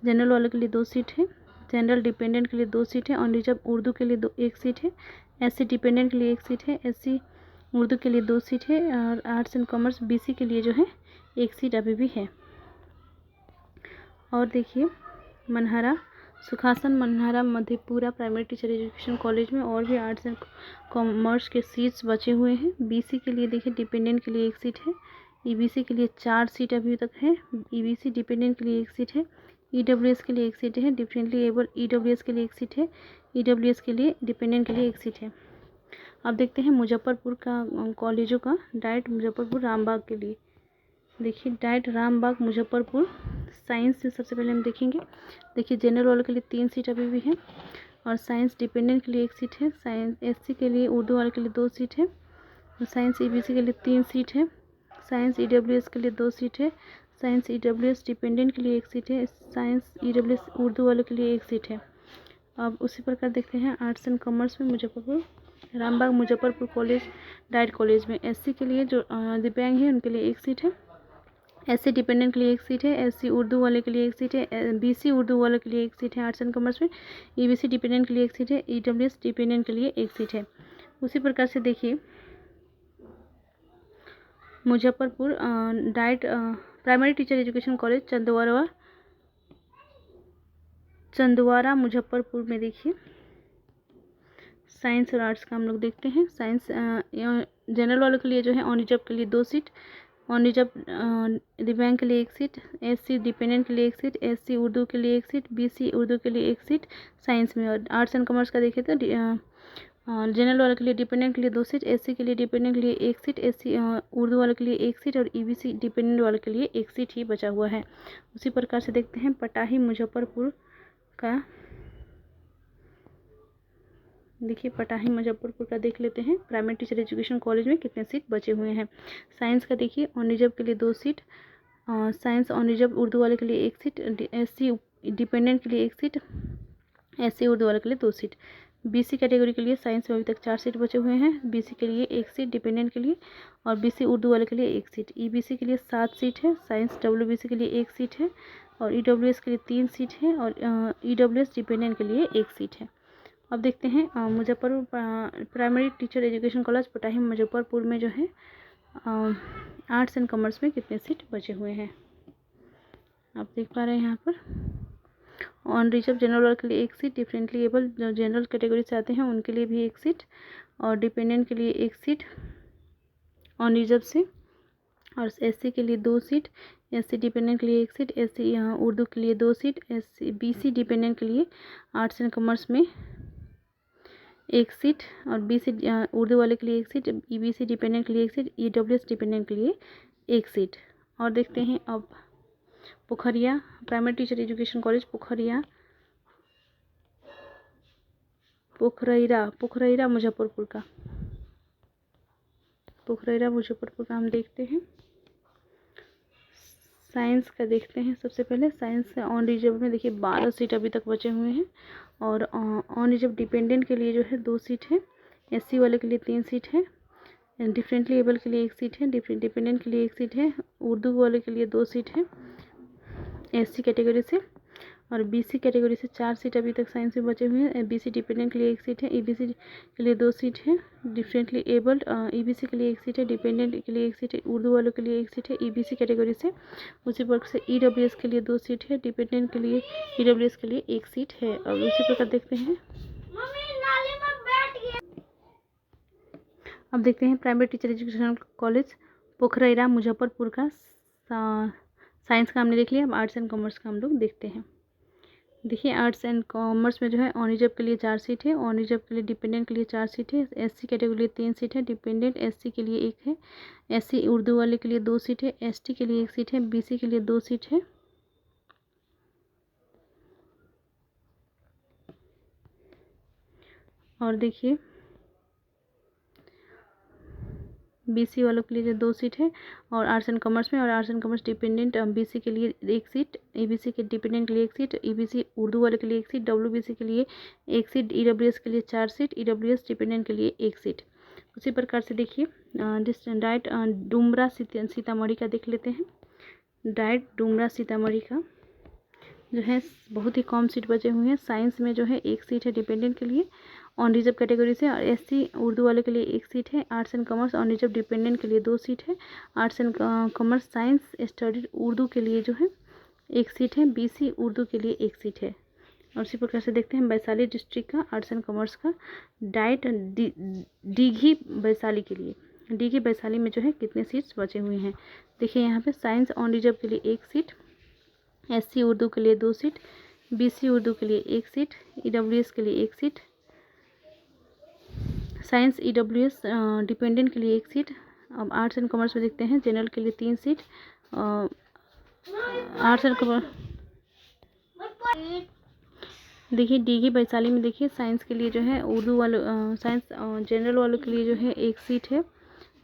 जनरल वालों के लिए 2 सीट है, जनरल डिपेंडेंट के लिए 2 सीट है, ऑन रिजर्व उर्दू के लिए 1 सीट है, एससी डिपेंडेंट के लिए 1 सीट है, एससी उर्दू के लिए 2 सीट है, और आर्ट्स एंड कॉमर्स बीसी के लिए जो है 1 सीट अभी भी है। और देखिए Manhara Sukhasan Manhara Madhepura primary teacher education college में और भी आर्ट्स एंड कॉमर्स के सीट्स बचे हुए हैं। बीसी के लिए देखिए डिपेंडेंट के लिए 1 सीट है, ईबीसी के लिए 4 सीट अभी तक है, ईबीसी डिपेंडेंट के लिए 1 सीट है, ईडब्ल्यूएस के लिए 1 सीट है, डिफरेंटली एबल ईडब्ल्यूएस के लिए 1 सीट है, ईडब्ल्यूएस के लिए डिपेंडेंट के लिए 1 सीट है। अब देखते हैं मुजफ्फरपुर का कॉलेजों का डाइट मुजफ्फरपुर रामबाग के लिए। देखिए डाइट रामबाग मुजफ्फरपुर साइंस से सबसे पहले हम देखेंगे। देखिए जनरल वालों के लिए 3 सीट अभी भी है, और साइंस डिपेंडेंट के लिए 1 सीट है, साइंस एससी के लिए उर्दू वाले के लिए 2 सीट है, साइंस ईबीसी के लिए 3 सीट है, साइंस ईडब्ल्यूएस के लिए 2 सीट है, साइंस ईडब्ल्यूएस डिपेंडेंट के लिए 1 सीट है, साइंस ईडब्ल्यूएस उर्दू वाले के लिए 1 सीट है। अब उसी प्रकार देखते हैं आर्ट्स एंड कॉमर्स में Muzaffarpur Rambagh Muzaffarpur college diet college में एससी के लिए जो दिव्यांग है उनके लिए 1 सीट है, एससी डिपेंडेंट के लिए 1 सीट है, एससी उर्दू वाले के लिए 1 सीट है, बीसी उर्दू वाले के लिए 1 सीट है आर्ट्स एंड कॉमर्स में, ईबीसी डिपेंडेंट के लिए 1 सीट है, ईडब्ल्यूएस डिपेंडेंट के लिए 1 सीट है। उसी प्रकार से देखिए Muzaffarpur diet primary teacher education college Chandwara Muzaffarpur में देखिए साइंस और आर्ट्स का हम लोग देखते हैं। साइंस जनरल वालों के लिए जो है ऑन रिजर्व के लिए 2 सीट, ऑन रिजर्व दिव्यांग के लिए एक सीट, SC डिपेंडेंट के लिए एक सीट, SC उर्दू के लिए एक सीट, BC उर्दू के लिए एक सीट साइंस में। और आर्ट्स एंड कॉमर्स का देखिए तो जनरल वाले के लिए डिपेंडेंट के लिए 2 सीट, SC के लिए डिपेंडेंट के लिए 1 सीट, SC उर्दू वाले के लिए 1 सीट और EBC डिपेंडेंट वाले के लिए 1 सीट ही बचा हुआ है। उसी प्रकार से देखते हैं पटाही मुजफ्फरपुर का, देखिए पटाही मुजफ्फरपुर का देख लेते हैं। प्राइमरी टीचर एजुकेशन कॉलेज में कितने सीट बचे हुए हैं। साइंस का देखिए ऑन रिजर्व के लिए 2 seat, science on reserve Urdu वाले के लिए 1 सीट, SC डिपेंडेंट के लिए 1 सीट, SC उर्दू वाले के लिए 2 सीट। BC कैटेगरी के लिए साइंस में अभी तक 4 सीट बचे हुए हैं, BC के लिए 1 सीट डिपेंडेंट के लिए और BC उर्दू वाले के लिए 1 सीट। EBC के लिए 7 सीट है, साइंस WBC के लिए 1 सीट है और EWS के लिए 3 सीट है और EWS डिपेंडेंट के लिए 1 सीट है। अब देखते हैं Muzaffarpur primary teacher education college पटाही मुजफ्फरपुर में जो है आर्ट्स एंड कॉमर्स में कितने सीट बचे हुए हैं। आप देख पा रहे हैं यहाँ पर ऑन रिजर्व जनरल वाले के लिए 1 सीट, डिफरेंटली एबल जो जनरल कैटेगरी से आते हैं उनके लिए भी 1 सीट और डिपेंडेंट के लिए 1 सीट ऑन रिजर्व से, और SC के लिए 2 सीट, SC डिपेंडेंट के लिए 1 सीट, SC उर्दू के लिए 2 सीट, SC BC डिपेंडेंट के लिए आर्ट्स एंड कॉमर्स में 1 सीट और BC उर्दू वाले के लिए 1 सीट, EBC डिपेंडेंट के लिए 1 सीट, EWS डिपेंडेंट के लिए 1 सीट। और देखते हैं अब Pokhariya primary teacher education college Pokhraira Muzaffarpur का, पोखरैरा मुजफ्फरपुर का हम देखते हैं। साइंस का देखते हैं सबसे पहले। साइंस का ऑन रिजर्व में देखिए 12 सीट अभी तक बचे हुए हैं और ऑन रिजर्व डिपेंडेंट के लिए जो है 2 सीट है, SC वाले के लिए 3 सीट है, डिफरेंटली एबल के लिए 1 सीट है, डिपेंडेंट के लिए 1 सीट है, उर्दू वाले के लिए 2 सीट है SC कैटेगरी से और BC कैटेगरी से 4 सीट अभी तक साइंस में बचे हुए हैं। BC डिपेंडेंट के लिए 1 सीट है, EBC के लिए 2 सीट है, डिफरेंटली एबल्ड EBC के लिए 1 सीट है, डिपेंडेंट के लिए 1 सीट है, उर्दू वालों के लिए 1 सीट है EBC कैटेगरी से। उसी प्रकार से EWS के लिए 2 सीट है, डिपेंडेंट के लिए EWS के लिए 1 सीट है। और उसी प्रकार देखते हैं अब देखते हैं primary teacher education college Pokhraira Muzaffarpur का। साइंस का हमने देख लिया, अब आर्ट्स एंड कॉमर्स का हम लोग देखते हैं। देखिए आर्ट्स एंड कॉमर्स में जो है ऑन रिजर्व के लिए 4 सीट है, ऑन रिजर्व के लिए डिपेंडेंट के लिए 4 सीट है, SC कैटेगरी के लिए 3 सीट है, डिपेंडेंट SC के लिए 1 है, SC उर्दू वाले के लिए 2 सीट है, ST के लिए 1 सीट है, BC के लिए 2 सीट है। और देखिए BC वालों के लिए जो 2 सीट है और आर्ट्स एंड कॉमर्स में, और arts and commerce dependent BC के लिए 1 सीट, EBC के डिपेंडेंट के लिए 1 सीट, EBC उर्दू वाले के लिए 1 सीट, WBC के लिए 1 सीट, EWS के लिए 4 सीट, EWS डिपेंडेंट के लिए 1 सीट। उसी प्रकार से देखिए डाइट डुमरा सीतामढ़ी का देख लेते हैं। डाइट डुमरा सीतामढ़ी का जो है बहुत ही कम सीट बचे हुए हैं। साइंस में जो है 1 सीट है डिपेंडेंट के लिए ऑन रिजर्व कैटेगरी से, और SC उर्दू वाले के लिए 1 सीट है, arts and commerce on reserve dependent के लिए 2 सीट है, arts and commerce science studied Urdu के लिए जो है 1 सीट है, BC उर्दू के लिए 1 सीट है। और इसी प्रकार से देखते हैं वैशाली डिस्ट्रिक्ट का आर्ट्स एंड कॉमर्स का डाइट डीघी वैशाली के लिए, डीघी वैशाली में जो है कितने सीट्स बचे हुए हैं। देखिए यहाँ पे साइंस ऑन रिजर्व के लिए 1 सीट, SC उर्दू के लिए 2 सीट, BC उर्दू के लिए 1 सीट, EWS के लिए 1 सीट, साइंस EWS डिपेंडेंट के लिए 1 सीट। अब आर्ट्स एंड कॉमर्स में देखते हैं जनरल के लिए 3 सीट, आर्ट्स एंड कॉमर्स देखिए डीघी वैशाली में देखिए साइंस के लिए जो है उर्दू वालों साइंस जनरल वालों के लिए जो है 1 सीट है,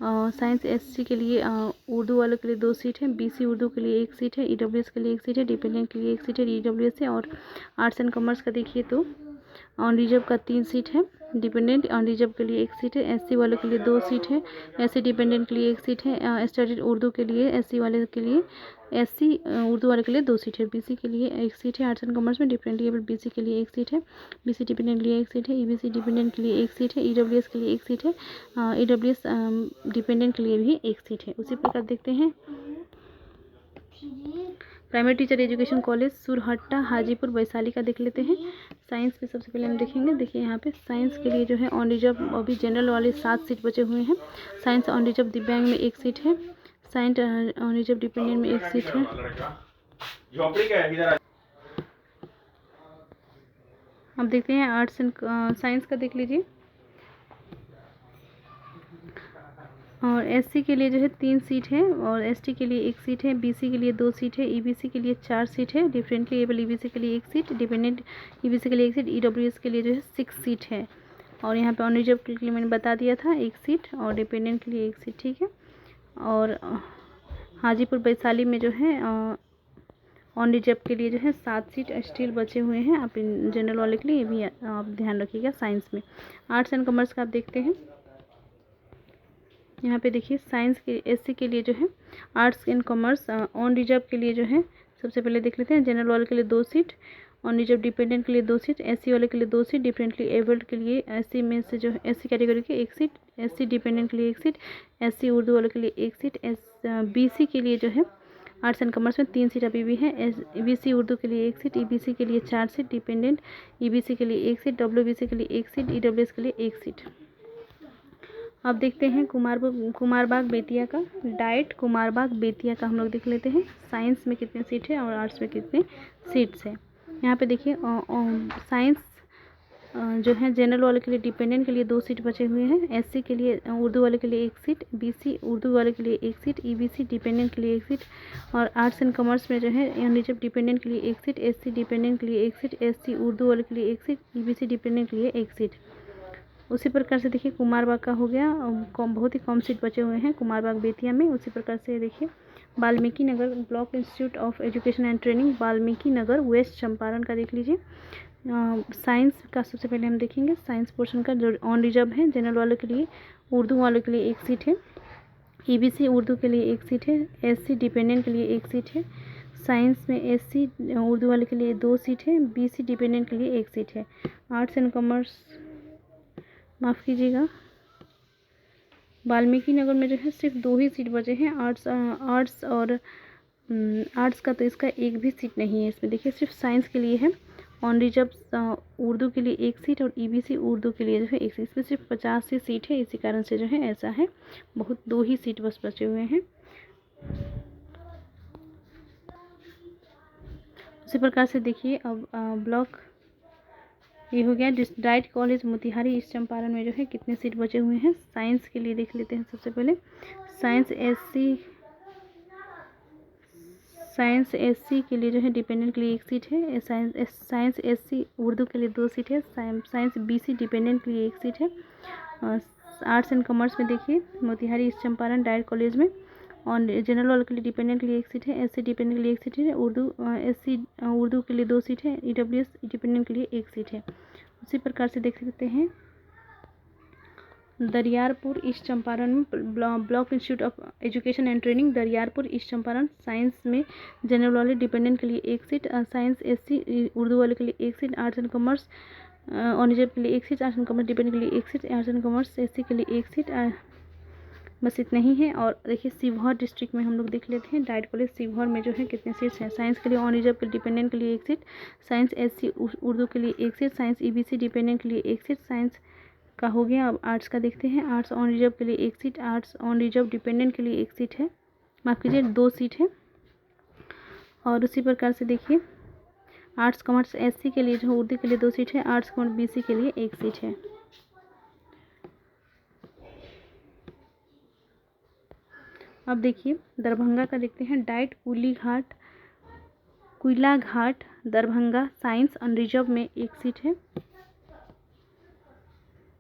साइंस SC के लिए उर्दू वालों के लिए 2 सीट है, BC उर्दू के लिए 1 सीट है, EWS के लिए 1 सीट है, डिपेंडेंट के लिए 1 सीट है EWS है। और आर्ट्स एंड कॉमर्स का देखिए तो ऑन रिजर्व का 3 सीट है, डिपेंडेंट ऑन रिजर्व के लिए 1 सीट है, SC वालों के लिए 2 सीट है, SC डिपेंडेंट के लिए 1 सीट है, स्टडीड उर्दू के लिए SC वाले के लिए SC उर्दू वाले के लिए 2 सीट है, BC के लिए 1 सीट है, आर्ट्स एंड कॉमर्स में डिपेंडेंट एबल BC के लिए 1 सीट है, BC डिपेंडेंट के लिए 1 सीट है, EBC डिपेंडेंट के लिए 1 सीट है, EWS के लिए 1 सीट है, EWS डिपेंडेंट के लिए भी 1 सीट है। उसी प्रकार देखते हैं primary teacher education college Surhatta Hajipur Vaishali का देख लेते हैं। साइंस में सबसे पहले हम देखेंगे। देखिए यहाँ पे साइंस के लिए जो है ऑन रिजर्व अभी जनरल वाले 7 सीट बचे हुए हैं। साइंस ऑन रिजर्व दिव्यांग में 1 सीट है, साइंस और रिजर्व डिपेंडेंट में एक सीट है। अब देखते हैं आर्ट्स एंड साइंस का, देख लीजिए। और एससी के लिए जो है 3 सीट है, और एसटी के लिए 1 सीट है, बीसी के लिए 2 सीट है, ईबीसी के लिए 4 सीट है, डिफरेंटली एबल ईबीसी के लिए 1 सीट, डिपेंडेंट ईबीसी के लिए 1 सीट, ईडब्ल्यूएस के लिए जो है 6 सीट है। और यहाँ पे ऑन रिजर्व के लिए मैंने बता दिया था 1 सीट, और डिपेंडेंट के लिए 1 सीट, ठीक है। और हाजीपुर वैशाली में जो है ऑन रिजर्व के लिए जो है 7 सीट स्टिल बचे हुए हैं। आप जनरल वाले के लिए ये भी आप ध्यान रखिएगा। साइंस में आर्ट्स एंड कॉमर्स का आप देखते हैं, यहाँ पे देखिए साइंस के एससी के लिए जो है arts and commerce on reserve के लिए जो है सबसे पहले देख लेते हैं। जनरल वाले के लिए 2 सीट, ऑन रिजर्व डिपेंडेंट के लिए 2 सीट, एससी वाले के लिए 2 सीट, डिफरेंटली एबल्ड के लिए एससी में से जो है एससी कैटेगरी के 1 सीट, एससी डिपेंडेंट के लिए 1 सीट, एससी उर्दू वाले के लिए 1 सीट, बीसी के लिए जो है आर्ट्स एंड कॉमर्स में 3 सीट अभी भी है। ईबीसी उर्दू के लिए 1 सीट, ईबीसी के लिए 4 सीट, डिपेंडेंट ईबीसी के लिए 1 सीट, डब्ल्यूबीसी के लिए 1 सीट, ईडब्ल्यूएस के लिए 1 सीट। अब देखते हैं कुमारबाग बेतिया का, डाइट कुमारबाग बेतिया का हम लोग देख लेते हैं। साइंस में कितने सीट है और आर्ट्स में कितने सीट्स है। यहाँ पे देखिए साइंस जो है जनरल वाले के लिए डिपेंडेंट के लिए 2 सीट बचे हुए हैं, एससी के लिए उर्दू वाले के लिए 1 सीट, बीसी उर्दू वाले के लिए 1 सीट, ईबीसी डिपेंडेंट के लिए 1 सीट, और आर्ट्स एंड कॉमर्स में जो है रिजर्व डिपेंडेंट के लिए 1 सीट, एससी डिपेंडेंट के लिए 1 सीट, एससी उर्दू वाले के लिए 1 सीट, ईबीसी डिपेंडेंट के लिए 1 सीट। उसी प्रकार से देखिए कुमारबाग का हो गया, बहुत ही कम सीट बचे हुए हैं कुमारबाग बेतिया में। उसी प्रकार से देखिए Valmiki Nagar block institute of education and training Valmiki Nagar west Champaran का देख लीजिए। साइंस का सबसे पहले हम देखेंगे, साइंस पोर्शन का जो ऑन रिजर्व है जनरल वालों के लिए उर्दू वालों के लिए 1 सीट है, ईबीसी उर्दू के लिए 1 सीट है, एससी डिपेंडेंट के लिए 1 सीट है, साइंस में एससी उर्दू वाले के लिए 2 सीट है, बीसी डिपेंडेंट के लिए 1 सीट है। आर्ट्स एंड कॉमर्स, माफ़ कीजिएगा, वाल्मीकि नगर में जो है सिर्फ 2 ही सीट बचे हैं। आर्ट्स और आर्ट्स का तो इसका एक भी सीट नहीं है इसमें। देखिए सिर्फ साइंस के लिए है, ऑन रिजर्व उर्दू के लिए 1 सीट और ईबीसी उर्दू के लिए जो है 1 सीट। इसमें सिर्फ 50 सी सीट है, इसी कारण से जो है ऐसा है, बहुत 2 ही सीट बस बचे हुए हैं। उसी प्रकार से देखिए अब ब्लॉक ये हो गया। Diet college Motihari east Champaran में जो है कितने सीट बचे हुए हैं। साइंस के लिए देख लेते हैं सबसे पहले। साइंस एससी के लिए जो है डिपेंडेंट के लिए 1 सीट है, साइंस एससी उर्दू के लिए 2 सीट है, साइंस बीसी डिपेंडेंट के लिए 1 सीट है। आर्ट्स एंड कॉमर्स में देखिए Motihari east Champaran diet college में और जनरल वाले के लिए डिपेंडेंट के लिए 1 सीट है, एससी डिपेंडेंट के लिए 1 सीट है, एससी उर्दू के लिए 2 सीट है, ईडब्ल्यूएस डिपेंडेंट के लिए 1 सीट है। उसी प्रकार से देख सकते हैं दरियारपुर ईस्ट चंपारण में block institute of education and training Dariyarpur east Champaran, science में जनरल वाले डिपेंडेंट के लिए 1 सीट, साइंस एससी उर्दू वाले के लिए 1 seat, arts and commerce on reserve के लिए 1 seat, arts and commerce dependent के लिए 1 seat, arts and commerce SC के लिए 1 सीट, बस इतना ही है। और देखिए सीहोर डिस्ट्रिक्ट में हम लोग देख लेते हैं डाइट कॉलेज सीहोर में जो है कितने सीट्स हैं। साइंस के लिए ऑन रिजर्व के डिपेंडेंट के लिए 1 सीट, साइंस एससी उर्दू के लिए 1 सीट, साइंस ईबीसी डिपेंडेंट के लिए 1 सीट, साइंस का हो गया। अब आर्ट्स का देखते हैं। आर्ट्स ऑन रिजर्व के लिए 1 seat, arts on reserve dependent के लिए 1 सीट है, माफ़ कीजिए 2 सीट है। और उसी प्रकार से देखिए आर्ट्स कॉमर्स एससी के लिए जो उर्दू के लिए 2 सीट है, आर्ट्स कॉमर्स बीसी के लिए 1 सीट है। अब देखिए दरभंगा का देखते हैं। DIET Kuilaghat Darbhanga, science on reserve में 1 सीट है,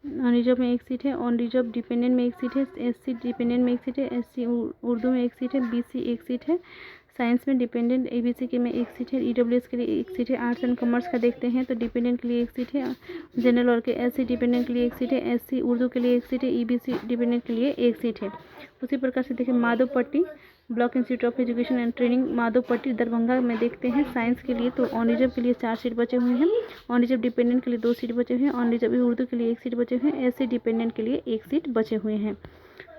ऑन रिजर्व में 1 सीट है, ऑन रिजर्व डिपेंडेंट में 1 सीट है, एससी डिपेंडेंट में 1 सीट है, एससी उर्दू में 1 सीट है, बीसी 1 सीट है, साइंस में डिपेंडेंट एबीसी के में 1 सीट है, ईडब्ल्यूएस के लिए 1 सीट है। आर्ट्स एंड कॉमर्स का देखते हैं तो डिपेंडेंट के लिए 1 सीट है, जनरल और के एससी डिपेंडेंट के लिए 1 सीट है, एससी उर्दू के लिए 1 सीट है, ईबीसी डिपेंडेंट के लिए 1 सीट है। उसी प्रकार से देखिए Madhavpatti block institute of education and training Madhavpatti Darbhanga में देखते हैं। साइंस के लिए तो ऑन रिजर्व के लिए 4 सीट बचे हुए हैं, ऑन रिजर्व डिपेंडेंट के लिए 2 सीट बचे हुए हैं, ऑन रिजर्व उर्दू के लिए 1 सीट बचे हुए हैं, एससी डिपेंडेंट के लिए 1 सीट बचे हुए हैं।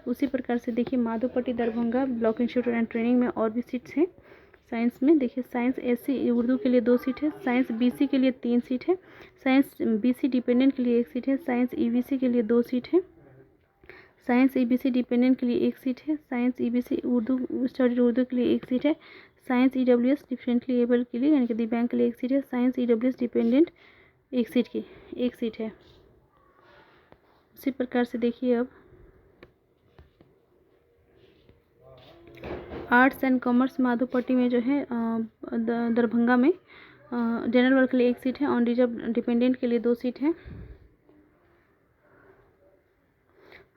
उसी प्रकार से देखिए Madhavpatti Darbhanga block institute and training में और भी सीट्स हैं। साइंस में देखिए साइंस एससी उर्दू के लिए 2 सीट है, साइंस बीसी के लिए 3 सीट है, साइंस बीसी डिपेंडेंट के लिए 1 सीट है, साइंस ईबीसी के लिए 2 सीट है, साइंस ईबीसी डिपेंडेंट के लिए एक सीट है। Science EBC Urdu study Urdu के लिए एक सीट है। साइंस ईडब्ल्यूएस डिफरेंटली एबल के लिए यानी कि दिव्यांग के लिए एक सीट है। साइंस ईडब्ल्यूएस डिपेंडेंट एक सीट है। उसी प्रकार से देखिए अब आर्ट्स एंड कॉमर्स माधोपट्टी में जो है दरभंगा में जनरल वर्ग के लिए एक सीट है। ऑन रिजर्व डिपेंडेंट के लिए 2 सीट है।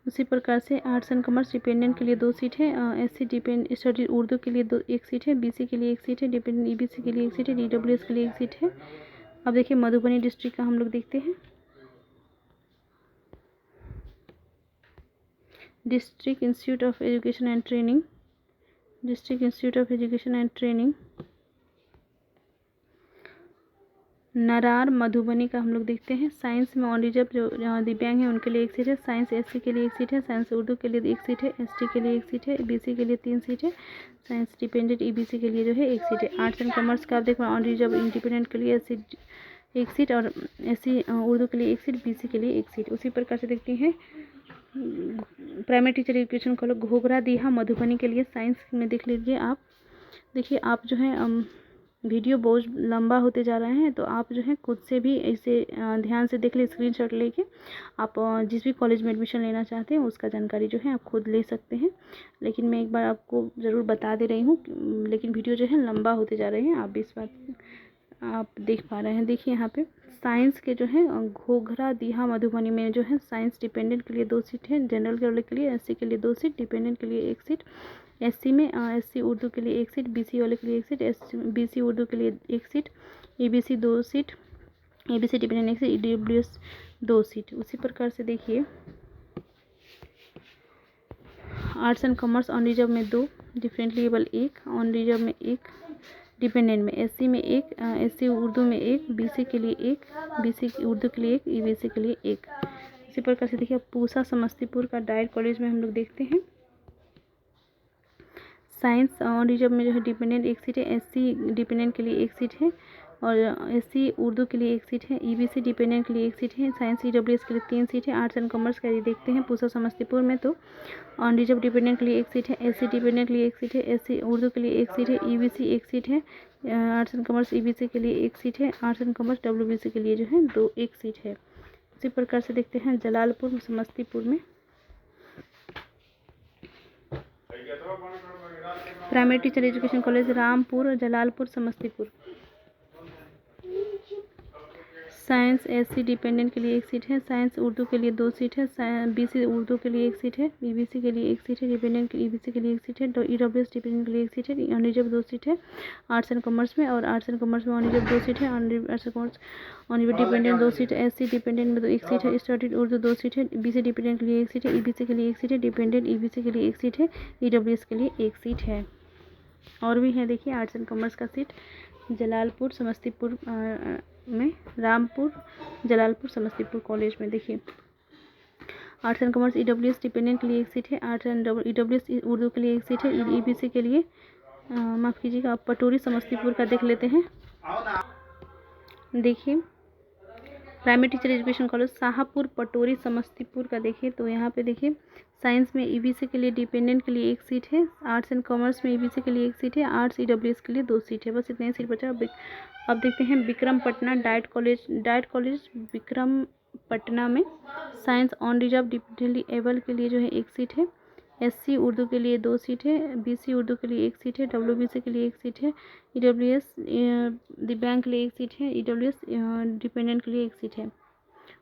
उसी प्रकार से आर्ट्स एंड कॉमर्स डिपेंडेंट के लिए 2 सीट है। एससी डिपेंड स्टडी उर्दू के लिए 1 सीट है। बीसी के लिए 1 सीट है। डिपेंडेंट ईबीसी के लिए 1 सीट है। ईडब्ल्यूएस के लिए 1 सीट है। अब देखिए मधुबनी डिस्ट्रिक्ट का हम लोग देखते हैं। District institute of education and training, district institute of education and training Narar Madhubani का हम लोग देखते हैं। साइंस में ऑन रिजर्व जो दिव्यांग है उनके लिए 1 सीट है। साइंस एससी के लिए 1 सीट है। साइंस उर्दू के लिए 1 सीट है। एसटी के लिए 1 सीट है। बीसी के लिए 3 सीट है। साइंस डिपेंडेंट ईबीसी के लिए जो है 1 सीट है। आर्ट्स एंड कॉमर्स का आप देख रहे हैं ऑन रिजर्व इंडिपेंडेंट के लिए 1 सीट और एससी उर्दू के लिए 1 सीट, बीसी के लिए 1 सीट। उसी प्रकार से देखते हैं primary teacher education college Ghoghra दीहा मधुबनी के लिए साइंस में देख लीजिए आप। देखिए आप जो है वीडियो बहुत लंबा होते जा रहे हैं तो आप जो है खुद से भी ऐसे ध्यान से देख ले, स्क्रीनशॉट लेके आप जिस भी कॉलेज में एडमिशन लेना चाहते हैं उसका जानकारी जो है आप खुद ले सकते हैं। लेकिन मैं एक बार आपको ज़रूर बता दे रही हूँ, लेकिन वीडियो जो है लंबा होते जा रहे हैं, आप भी इस बात आप देख पा रहे हैं। देखिए यहाँ पे साइंस के जो है घोघरा दीहा मधुबनी में जो है साइंस डिपेंडेंट के लिए 2 सीट है। जनरल वाले के लिए एससी के लिए 2 सीट, डिपेंडेंट के लिए 1 सीट। एससी में एससी उर्दू के लिए 1 सीट, बीसी वाले के लिए 1 सीट, बीसी उर्दू के लिए 1 seat, EBC 2 seat, EBC dependent 1 seat, EWS 2 seat. उसी प्रकार से देखिए arts and commerce on reserve में 2, डिफरेंटली एबल 1, ऑन रिजर्व में 1, डिपेंडेंट में एससी में 1, एससी उर्दू में 1, बीसी के लिए 1, बीसी उर्दू के लिए 1, ईबीसी के लिए 1। इसी प्रकार से देखिए पूसा समस्तीपुर का डाइट कॉलेज में हम लोग देखते हैं। साइंस ऑन रिजर्व में जो है डिपेंडेंट 1 सीट है। एससी डिपेंडेंट के लिए 1 सीट है और एससी उर्दू के लिए 1 सीट है। ईबीसी डिपेंडेंट के लिए 1 सीट है। साइंस ईडब्ल्यूएस के लिए 3 सीट है। आर्ट्स एंड कॉमर्स का ये देखते हैं पूसा समस्तीपुर में तो ऑन रिजर्व डिपेंडेंट के लिए 1 सीट है। एससी डिपेंडेंट के लिए 1 सीट है। एससी उर्दू के लिए 1 सीट है। ईबीसी 1 सीट है। आर्ट्स एंड कॉमर्स ईबीसी के लिए 1 सीट है। आर्ट्स एंड कॉमर्स डब्ल्यूबीसी के लिए जो है 1 सीट है। इसी प्रकार से देखते हैं जलालपुर समस्तीपुर में primary teacher education college Rampur Jalalpur Samastipur. Science SC dependent के लिए 1 सीट है। साइंस उर्दू के लिए 2 सीट है। बीसी उर्दू के लिए 1 सीट है। ईबीसी के लिए 1 सीट है। डिपेंडेंट ईबीसी के लिए 1 सीट है। ईडब्ल्यूएस डिपेंडेंट के लिए 1 सीट है। ऑन रिजर्व 2 सीट है आर्ट्स एंड कॉमर्स में, और आर्ट्स एंड कॉमर्स में ऑन रिजर्व 2 सीट है। On commerce on reserve dependent 2 seat है। एससी डिपेंडेंट में 1 सीट है। स्टडी उर्दू 2 सीट है। बीसी डिपेंडेंट के लिए 1 सीट है। ईबीसी के लिए 1 सीट है। डिपेंडेंट ईबीसी के लिए 1 सीट है। ईडब्ल्यूएस के लिए 1 सीट है। और भी है देखिए आर्ट्स एंड कॉमर्स का सीट जलालपुर समस्तीपुर में रामपुर जलालपुर समस्तीपुर कॉलेज में। देखिए arts and commerce EWS dependent के लिए 1 सीट है। आर्ट्स एंड ईडब्ल्यूएस उर्दू के लिए 1 सीट है। ईबीसी के लिए माफ़ कीजिएगा आप पटोरी समस्तीपुर का देख लेते हैं। देखिए primary teacher education college Shahpur Patori Samastipur का देखिए तो यहाँ पे देखिए साइंस में ईबीसी के लिए डिपेंडेंट के लिए 1 सीट है। आर्ट्स एंड कॉमर्स में ईबीसी के लिए 1 सीट है। आर्ट्स ईडब्ल्यूएस के लिए 2 सीट है। बस इतने ही सीट बचा। अब देखते हैं विक्रमपटना डाइट कॉलेज विक्रमपटना में science on reserve dependently able के लिए जो है 1 सीट है। एससी उर्दू के लिए 2 सीट है। बीसी उर्दू के लिए 1 सीट है। डब्ल्यूबीसी के लिए 1 सीट है। ईडब्ल्यूएस दिव्यांग के लिए 1 सीट है। ईडब्ल्यूएस डिपेंडेंट के लिए 1 सीट है।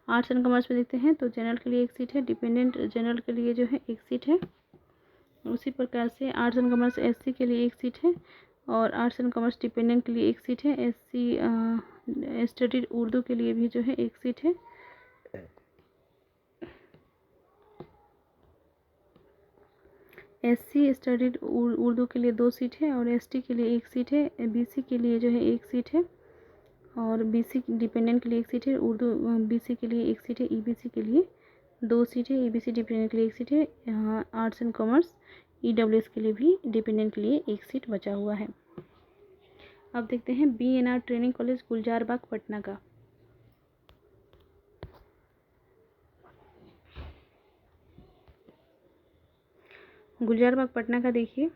आर्ट्स एंड कॉमर्स में देखते हैं तो जनरल के लिए 1 सीट है। डिपेंडेंट जनरल के लिए जो है 1 सीट है। उसी प्रकार से आर्ट्स एंड कॉमर्स एससी के लिए 1 सीट है और आर्ट्स एंड कॉमर्स डिपेंडेंट के लिए 1 सीट है। एससी स्टडी उर्दू के लिए भी जो है 1 सीट है। एससी स्टडीड उर्दू के लिए 2 सीट है और एसटी के लिए 1 सीट है। बीसी के लिए जो है 1 सीट है और बीसी डिपेंडेंट के लिए 1 सीट है। उर्दू बीसी के लिए 1 सीट है। ईबीसी के लिए 2 सीट है। ईबीसी डिपेंडेंट के लिए 1 सीट है। यहाँ आर्ट्स एंड कॉमर्स ईडब्ल्यूएस के लिए भी डिपेंडेंट के लिए 1 सीट बचा हुआ है। अब देखते हैं BNR training college Gulzarbagh Patna का। गुलजारबाग पटना का देखिए,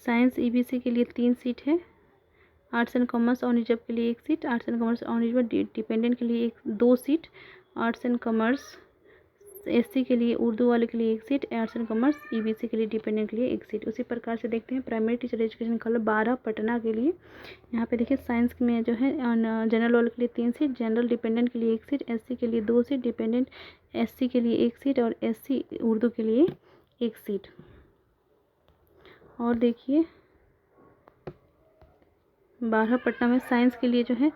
साइंस ईबीसी के लिए 3 सीट है, arts and commerce on reserve के लिए 1 seat, arts and commerce on reserve dependent के लिए 2 seat, arts and commerce SC के लिए उर्दू वाले के लिए 1 seat, arts and commerce EBC के लिए डिपेंडेंट के लिए 1 सीट। उसी प्रकार से देखते हैं primary teacher education college 12 Patna के लिए। यहाँ पे देखिए साइंस में जो है जनरल वाले के लिए 3 सीट, जनरल डिपेंडेंट के लिए 1 सीट, एससी के लिए 2 सीट, डिपेंडेंट एससी के लिए 1 सीट और एससी उर्दू के लिए 1 सीट। और देखिए 12 पटना में साइंस के लिए जो है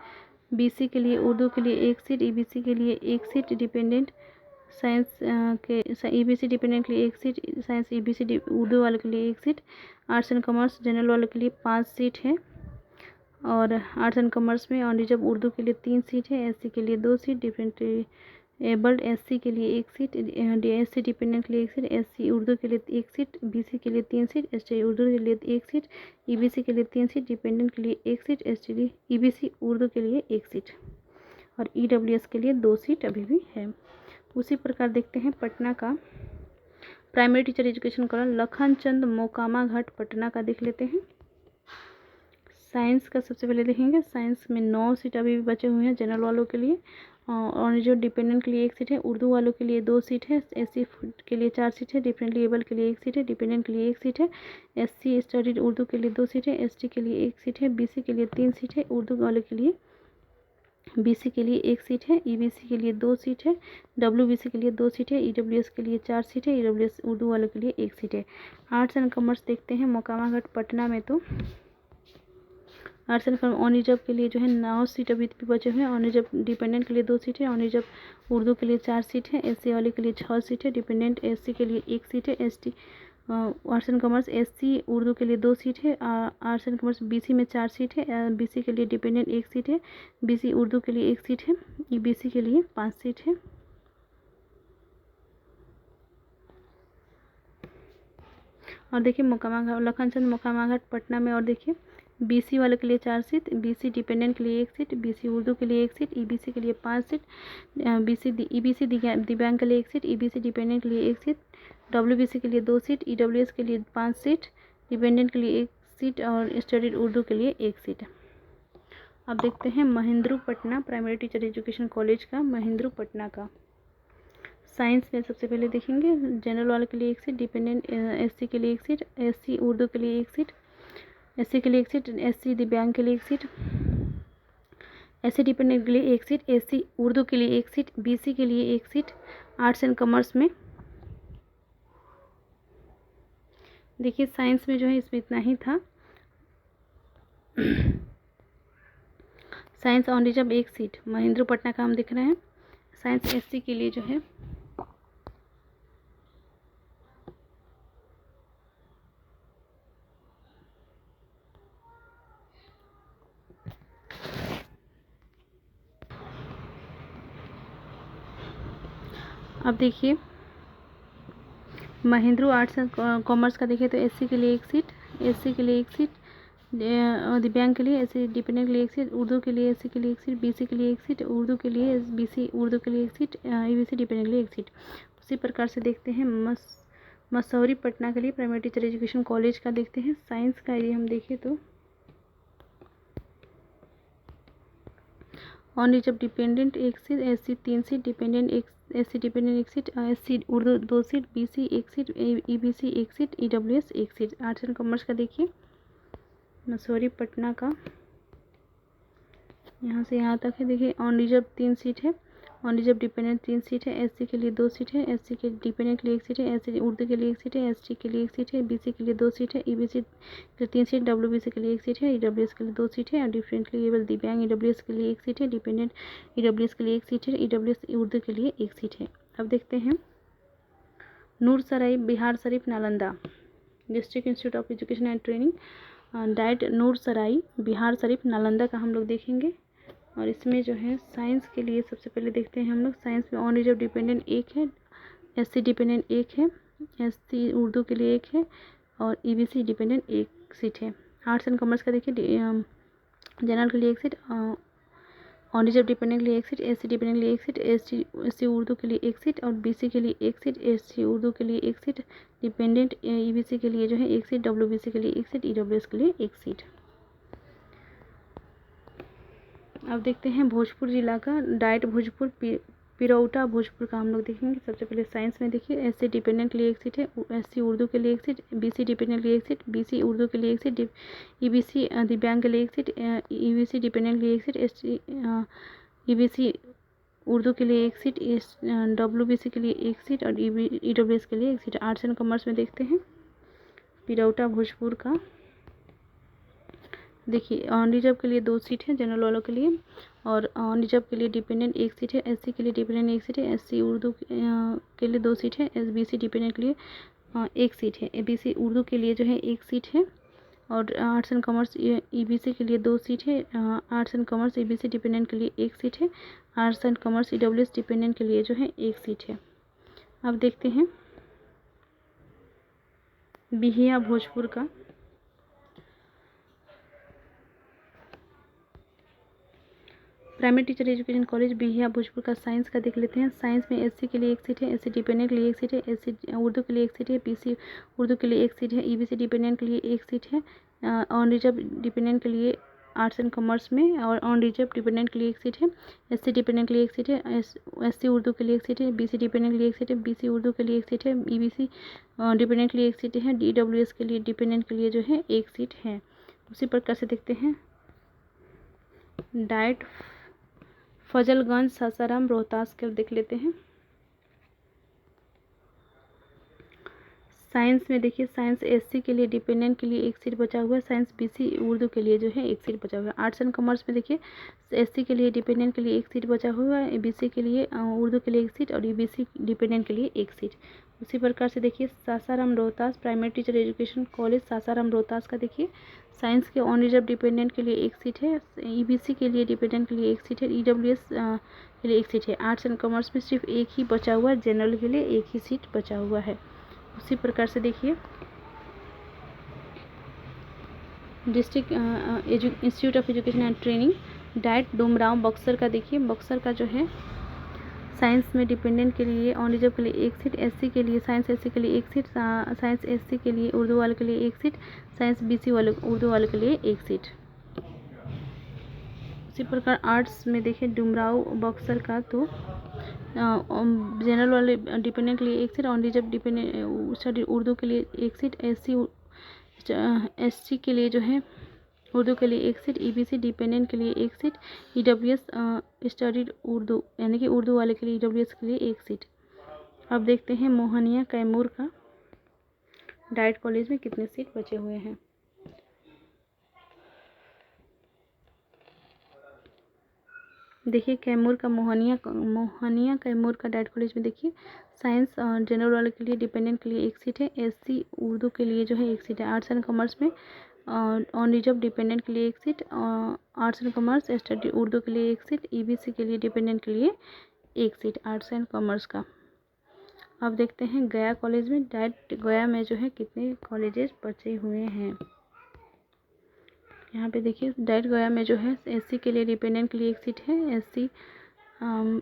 बीसी के लिए उर्दू के लिए 1 सीट, ईबीसी के लिए 1 सीट, डिपेंडेंट साइंस के ईबीसी डिपेंडेंट के लिए 1 सीट, साइंस ईबीसी उर्दू वाले के लिए 1 seat, arts and commerce general वाले के लिए 5 सीट है और आर्ट्स एंड कॉमर्स में ऑन रिजर्व उर्दू के लिए 3 सीट है, एससी के लिए 2 सीट, डिफरेंट एबल्ड एससी के लिए 1 सीट, एससी डिपेंडेंट के लिए 1 सीट, एससी उर्दू के लिए 1 सीट, बीसी के लिए 3 सीट, एसटी उर्दू के लिए 1 सीट, ईबीसी के लिए 3 सीट, डिपेंडेंट के लिए 1 सीट, एसटी ईबीसी उर्दू के लिए 1 सीट और ईडब्ल्यूएस के लिए 2 सीट अभी भी है। उसी प्रकार देखते हैं पटना का primary teacher education college Lakhanchand Mokama Ghat Patna का देख लेते हैं। साइंस का सबसे पहले देखेंगे, साइंस में 9 सीट अभी भी बचे हुए हैं जनरल वालों के लिए, और जो डिपेंडेंट के लिए 1 सीट है, उर्दू वालों के लिए 2 सीट है, एससी के लिए 4 सीट है, डिफरेंटली एबल के लिए 1 सीट है, डिपेंडेंट के लिए 1 सीट है, एससी स्टडीड उर्दू के लिए 2 सीट है, एसटी के लिए 1 सीट है, बीसी के लिए 3 सीट है, उर्दू वाले के लिए बीसी के लिए 1 सीट है, ईबीसी के लिए 2 सीट है, डब्ल्यूबीसी के लिए 2 सीट है, ईडब्ल्यूएस के लिए 4 सीट है, ईडब्ल्यूएस उर्दू वालों के लिए 1 सीट है। आर्ट्स एंड कॉमर्स देखते हैं मोकामा घाट पटना में, तो arts and commerce on reserve के लिए जो है 9 सीट अभी भी बचे हुए हैं, ऑन रिजर्व डिपेंडेंट के लिए 2 सीट है, ऑन रिजर्व उर्दू के लिए 4 सीट है, एससी वाले के लिए 6 सीट है, डिपेंडेंट एससी के लिए 1 सीट है, ST arts and commerce SC Urdu के लिए 2 सीट है, आर्ट्स एंड कॉमर्स बीसी में 4 सीट है, बीसी के लिए डिपेंडेंट 1 सीट है, बीसी उर्दू के लिए 1 सीट है, ईबीसी के लिए 5 सीट है। और देखिए मोकामा घाट लखनचंद मोकामा घाट पटना में, और देखिए बीसी वाले के लिए 4 सीट, बीसी डिपेंडेंट के लिए 1 सीट, बीसी उर्दू के लिए 1 सीट, ईबीसी के लिए 5 सीट, ईबीसी दिव्यांग के लिए 1 सीट, ईबीसी डिपेंडेंट के लिए 1 सीट, डब्ल्यूबीसी के लिए 2 सीट, ईडब्ल्यूएस के लिए 5 सीट, डिपेंडेंट के लिए 1 सीट और स्टडीड उर्दू के लिए 1 सीट। अब देखते हैं Mahendru Patna primary teacher education college का, महेंद्रू पटना का साइंस में सबसे पहले देखेंगे जनरल वाले के लिए 1 सीट, डिपेंडेंट एससी के लिए 1 सीट, एससी उर्दू के लिए 1 सीट, एससी के लिए 1 सीट, एससी दिव्यांग के लिए 1 सीट, एससी डिपेंडेंट के लिए 1 सीट, एससी उर्दू के लिए 1 सीट, बीसी के लिए 1 सीट। आर्ट्स एंड कॉमर्स में देखिए साइंस में जो है इसमें इतना ही था, science on reserve 1 seat Mahendru Patna का हम दिख रहे हैं। साइंस एससी के लिए जो है अब देखिए महेंद्रू आर्ट्स एंड कॉमर्स का देखिए तो एससी के लिए 1 सीट, एससी के लिए 1 सीट, दिव्यांग के लिए एससी डिपेंडेंट के लिए 1 सीट, उर्दू के लिए एससी के लिए 1 सीट, बीसी के लिए 1 सीट, उर्दू के लिए बीसी उर्दू के लिए 1 सीट, ईबीसी डिपेंडेंट के लिए 1 सीट। उसी प्रकार से देखते हैं मसौरी पटना के लिए प्राइमरी टीचर एजुकेशन कॉलेज का देखते हैं। साइंस का यदि हम देखें तो on reserve dependent 1 seat, SC 3 seat, dependent 1, SC dependent 1 seat, SC Urdu 2 seat, BC 1 seat, EBC 1 seat, EWS 1 seat. Arts and commerce का देखिए मसौरी पटना का यहाँ से यहाँ तक है। देखिए ऑन रिजर्व 3 सीट है, ऑन रिजर्व डिपेंडेंट 3 सीट है, एससी के लिए 2 सीट है, एससी के डिपेंडेंट के लिए 1 सीट है, एससी उर्दू के लिए 1 सीट है, एसटी के लिए 1 सीट है, बीसी के लिए 2 सीट है, ईबीसी के लिए 3 सीट, डब्ल्यूबीसी के लिए 1 सीट है, ईडब्ल्यूएस के लिए 2 सीट है और डिफरेंटली एबल दिव्यांग ईडब्ल्यूएस के लिए 1 सीट है, डिपेंडेंट ईडब्ल्यूएस के लिए 1 सीट है, ईडब्ल्यूएस उर्दू के लिए 1 सीट है। अब देखते हैं Nursarai Bihar Sharif Nalanda district institute of education and training DIET Nursarai Bihar Sharif Nalanda का हम लोग देखेंगे। और इसमें जो है साइंस के लिए सबसे पहले देखते हैं हम लोग, साइंस में ऑन रिजर्व डिपेंडेंट 1 है, एससी डिपेंडेंट 1 है, एससी उर्दू के लिए 1 है और ईबीसी डिपेंडेंट 1 सीट है। आर्ट्स एंड कॉमर्स का देखिए जनरल के लिए 1 सीट, ऑन रिजर्व डिपेंडेंट के लिए एक सीट, एससी डिपेंडेंट के लिए एक सीट, एससी उर्दू के लिए एक सीट और बीसी के लिए एक सीट, एससी उर्दू के लिए एक सीट, डिपेंडेंट ईबीसी के लिए जो है एक सीट, डब्ल्यूबीसी के लिए एक सीट, ईडब्ल्यूएस के लिए एक सीट। अब देखते हैं भोजपुर जिला का डाइट भोजपुर पिरौटा भोजपुर का हम लोग देखेंगे। सबसे पहले साइंस में देखिए एससी डिपेंडेंट के लिए एक सीट है, एससी उर्दू के लिए एक सीट, बीसी डिपेंडेंट के लिए एक सीट, बीसी उर्दू के लिए एक सीट, ईबीसी दिव्यांग के लिए एक सीट, ईबीसी डिपेंडेंट के लिए एक सीट, एससी ईबीसी उर्दू के लिए एक सीट, डब्ल्यूबीसी के लिए एक सीट और ईडब्ल्यूएस के लिए एक सीट। आर्ट्स एंड कॉमर्स में देखते हैं पिरौटा भोजपुर का। देखिए ऑन रिजर्व के लिए 2 सीट है जनरल वालों के लिए, और ऑन रिजर्व के लिए डिपेंडेंट एक सीट है, एससी के लिए डिपेंडेंट एक सीट है, एससी उर्दू के लिए 2 सीट है, एसबीसी डिपेंडेंट के लिए एक सीट है, एबीसी उर्दू के लिए जो है एक सीट है, और आर्ट्स एंड कॉमर्स ईबीसी के लिए 2 सीट है, arts and commerce EBC dependent के लिए एक सीट है, arts and commerce EWS dependent के लिए जो है एक सीट है। अब देखते हैं बिहिया भोजपुर का। Primary teacher education college Bihiya Bhojpur का साइंस का देख लेते हैं। साइंस में एससी के लिए एक सीट है, एससी डिपेंडेंट के लिए एक सीट है, एससी उर्दू के लिए एक सीट है, बीसी उर्दू के लिए एक सीट है, ईबीसी डिपेंडेंट के लिए एक सीट है, ऑन रिजर्व डिपेंडेंट के लिए आर्ट्स एंड कॉमर्स में, और ऑन रिजर्व डिपेंडेंट के लिए एक सीट है, एससी डिपेंडेंट के लिए एक सीट है, एससी उर्दू के लिए एक सीट है, बीसी डिपेंडेंट के लिए एक सीट है, बीसी उर्दू के लिए एक सीट है, ईबीसी डिपेंडेंट के लिए एक सीट है, डीडब्ल्यूएस के लिए डिपेंडेंट के लिए जो है एक सीट है। उसी प्रकार से देखते हैं डाइट फजलगंज सासाराम रोहतास के देख लेते हैं। साइंस में देखिए साइंस एससी के लिए डिपेंडेंट के लिए एक सीट बचा हुआ है, साइंस बीसी उर्दू के लिए जो है एक सीट बचा हुआ है। आर्ट्स एंड कॉमर्स में देखिए एससी के लिए डिपेंडेंट के लिए एक सीट बचा हुआ है, बीसी के लिए उर्दू के लिए एक सीट और ईबीसी डिपेंडेंट के लिए एक सीट। उसी प्रकार से देखिए Sasaram Rohtas primary teacher education college Sasaram Rohtas का देखिए साइंस के ऑन रिजर्व डिपेंडेंट के लिए एक सीट है, ईबीसी के लिए डिपेंडेंट के लिए एक सीट है, ईडब्ल्यूएस के लिए एक सीट है। आर्ट्स एंड कॉमर्स में सिर्फ एक ही बचा हुआ है, जनरल के लिए एक ही सीट बचा हुआ है। उसी प्रकार से देखिए district institute of education and training diet Dumraon Buxar का देखिए बक्सर का जो है साइंस में डिपेंडेंट के लिए ऑन रिजर्व के लिए एक सीट, एससी के लिए साइंस एससी के लिए एक सीट, साइंस एससी के लिए उर्दू वाले के लिए एक सीट, साइंस बीसी वाले उर्दू वाले के लिए एक सीट। उसी प्रकार आर्ट्स में देखिए डुमराव बक्सर का तो जनरल वाले डिपेंडेंट के लिए एक seat, on reserve dependent study Urdu के लिए एक सीट, एससी के लिए जो है उर्दू के लिए एक सीट, ईबीसी डिपेंडेंट के लिए एक सीट, ईडब्ल्यूएस स्टडीड उर्दू यानी कि उर्दू वाले के लिए ईडब्ल्यूएस के लिए एक सीट। अब देखते हैं मोहनिया कैमूर का डाइट कॉलेज में कितने सीट बचे हुए हैं। देखिए कैमूर का मोहनिया कैमूर का डाइट कॉलेज में देखिए साइंस जनरल वाले के लिए डिपेंडेंट के लिए एक सीट है, एससी उर्दू के लिए जो है एक सीट है, आर्ट्स एंड कॉमर्स में ऑन रिजर्व डिपेंडेंट के लिए एक seat, arts and commerce study Urdu के लिए एक सीट, ईबीसी के लिए डिपेंडेंट के लिए एक सीट आर्ट्स एंड कॉमर्स का। अब देखते हैं गया कॉलेज में डाइट गया में जो है कितने कॉलेजेस बचे हुए हैं। यहाँ पे देखिए डाइट गया में जो है एससी के लिए डिपेंडेंट के लिए एक सीट है, एससी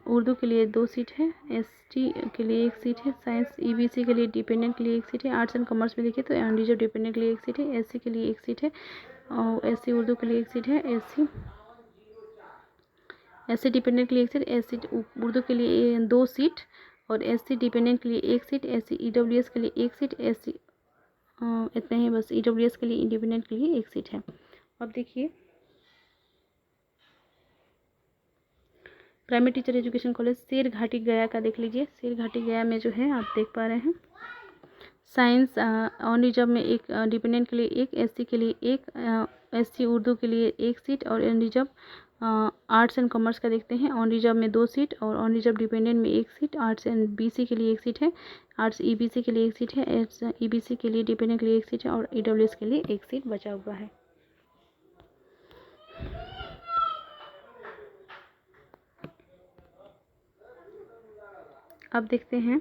उर्दू के लिए 2 सीट है, एसटी के लिए एक सीट है, साइंस ईबीसी के लिए डिपेंडेंट के लिए एक सीट है, आर्ट्स एंड कॉमर्स में देखिए तो ऑन रिजर्व डिपेंडेंट के लिए एक सीट है, एससी के लिए एक सीट है, और एससी उर्दू के लिए एक सीट है, एससी डिपेंडेंट के लिए एक सीट, एससी उर्दू के लिए 2 सीट और एससी डिपेंडेंट के लिए एक सीट, एससी ईडब्ल्यूएस के लिए एक सीट, एससी इतने ही बस, ईडब्ल्यूएस के लिए इंडिपेंडेंट के लिए एक सीट है। अब देखिए primary teacher education college Sherghati गया का देख लीजिए। शेरघाटी गया में जो है आप देख पा रहे हैं साइंस ऑन रिजर्व में एक, डिपेंडेंट के लिए एक, एससी के लिए एक, एससी उर्दू के लिए एक सीट और on reserve arts and commerce का देखते हैं ऑन रिजर्व में 2 सीट और ऑन रिजर्व डिपेंडेंट में एक सीट, आर्ट्स एंड बीसी के लिए एक सीट है, आर्ट्स ईबीसी के लिए एक सीट है, ईबीसी के लिए डिपेंडेंट के लिए एक सीट है और ईडब्ल्यूएस के लिए एक सीट बचा हुआ है। अब देखते हैं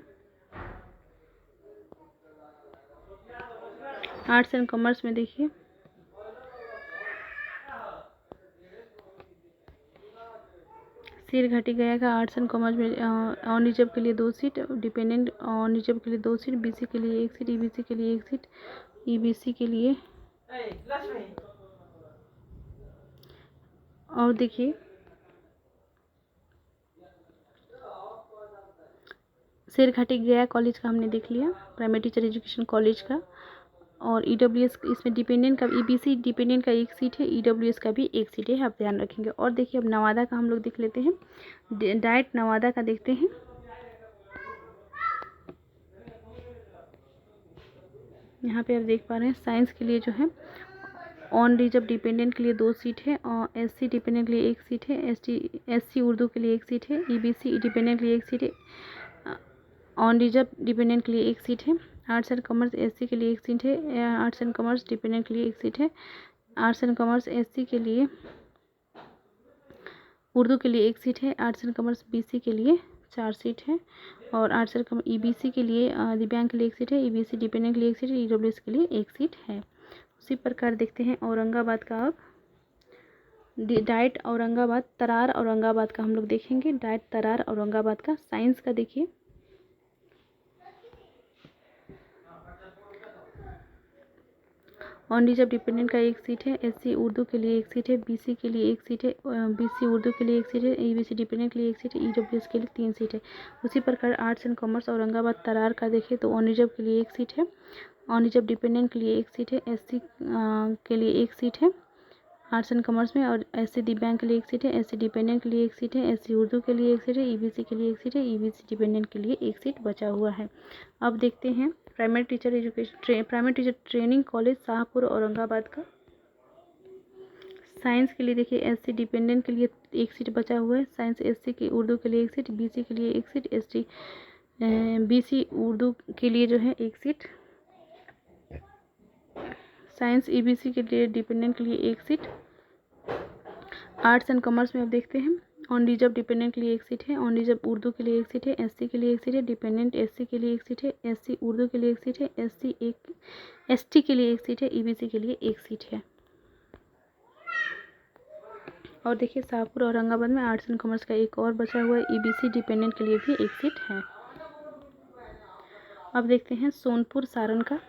आर्ट्स एंड कॉमर्स में देखिए शेरघाटी गया का आर्ट्स एंड कॉमर्स में ऑन रिजर्व के लिए 2 सीट, डिपेंडेंट ऑन रिजर्व के लिए 2 सीट, बीसी के लिए 1 सीट, ईबीसी के लिए 1 सीट, ईबीसी के लिए। और देखिए शेरघाटी गया कॉलेज का हमने देख लिया, प्राइमरी टीचर एजुकेशन कॉलेज का। और ईडब्ल्यूएस इसमें डिपेंडेंट का, ईबीसी डिपेंडेंट का 1 सीट है, ईडब्ल्यूएस का भी 1 सीट है, आप ध्यान रखेंगे। और देखिए अब नवादा का हम लोग देख लेते हैं, डाइट नवादा का देखते हैं। यहाँ पे आप देख पा रहे हैं साइंस के लिए जो है ऑन रिजर्व डिपेंडेंट के लिए 2 सीट है, और एससी डिपेंडेंट के लिए 1 सीट है, एससी उर्दू के लिए 1 सीट है, ईबीसी डिपेंडेंट के लिए 1 सीट है, ऑन रिजर्व डिपेंडेंट के लिए 1 सीट है, आर्ट्स एंड कॉमर्स एससी के लिए 1 सीट है, आर्ट्स एंड कॉमर्स डिपेंडेंट के लिए 1 सीट है, आर्ट्स एंड कॉमर्स एससी के लिए उर्दू के लिए 1 सीट है, आर्ट्स एंड कॉमर्स बीसी के लिए 4 सीट है, और आर्ट्स एंड कॉमर्स ईबीसी के लिए दिव्यांग के लिए 1 सीट है, ईबीसी डिपेंडेंट के लिए 1 सीट है, ईडब्ल्यूएस के लिए 1 सीट है। उसी प्रकार देखते हैं औरंगाबाद का। अब डाइट औरंगाबाद, तरार औरंगाबाद का हम लोग देखेंगे। डाइट तरार औरंगाबाद का साइंस का देखिए, ऑन रिजर्व डिपेंडेंट का 1 सीट है, एससी उर्दू के लिए 1 सीट है, बीसी के लिए 1 सीट है, बीसी उर्दू के लिए 1 सीट है, ईबीसी डिपेंडेंट के लिए 1 सीट है, ईडब्ल्यूएस के लिए 3 सीट है। उसी प्रकार आर्ट्स एंड कॉमर्स औरंगाबाद तरार का देखें तो ऑन रिजर्व के लिए 1 सीट है, ऑन रिजर्व डिपेंडेंट के लिए 1 सीट है, एससी के लिए 1 सीट है आर्ट्स एंड कॉमर्स में, और एससी दिव्यांग के लिए 1 सीट है, एससी डिपेंडेंट के लिए 1 सीट है, एससी उर्दू के लिए 1 सीट है, ईबीसी के लिए 1 सीट है, ईबीसी डिपेंडेंट के लिए 1 सीट बचा हुआ है। अब देखते हैं primary teacher education primary teacher training college Shahpur Aurangabad का। साइंस के लिए देखिए एससी डिपेंडेंट के लिए 1 सीट बचा हुआ है, साइंस एससी की उर्दू के लिए 1 सीट, बीसी के लिए 1 सीट, एसटी बीसी उर्दू के लिए जो है 1 सीट, साइंस ईबीसी के लिए डिपेंडेंट के लिए 1 सीट। आर्ट्स एंड कॉमर्स में अब देखते हैं ऑन रिजर्व डिपेंडेंट के लिए 1 सीट है, ऑन रिजर्व उर्दू के लिए 1 सीट है, एससी के लिए 1 सीट है, डिपेंडेंट एससी के लिए 1 सीट है, एससी उर्दू के लिए 1 सीट है, एसटी के लिए 1 सीट है, ईबीसी के लिए 1 सीट है। और देखिए शाहपुर औरंगाबाद में आर्ट्स एंड कॉमर्स का एक और बचा हुआ है, ईबीसी डिपेंडेंट के लिए भी 1 सीट है। अब देखते हैं सोनपुर सारण का।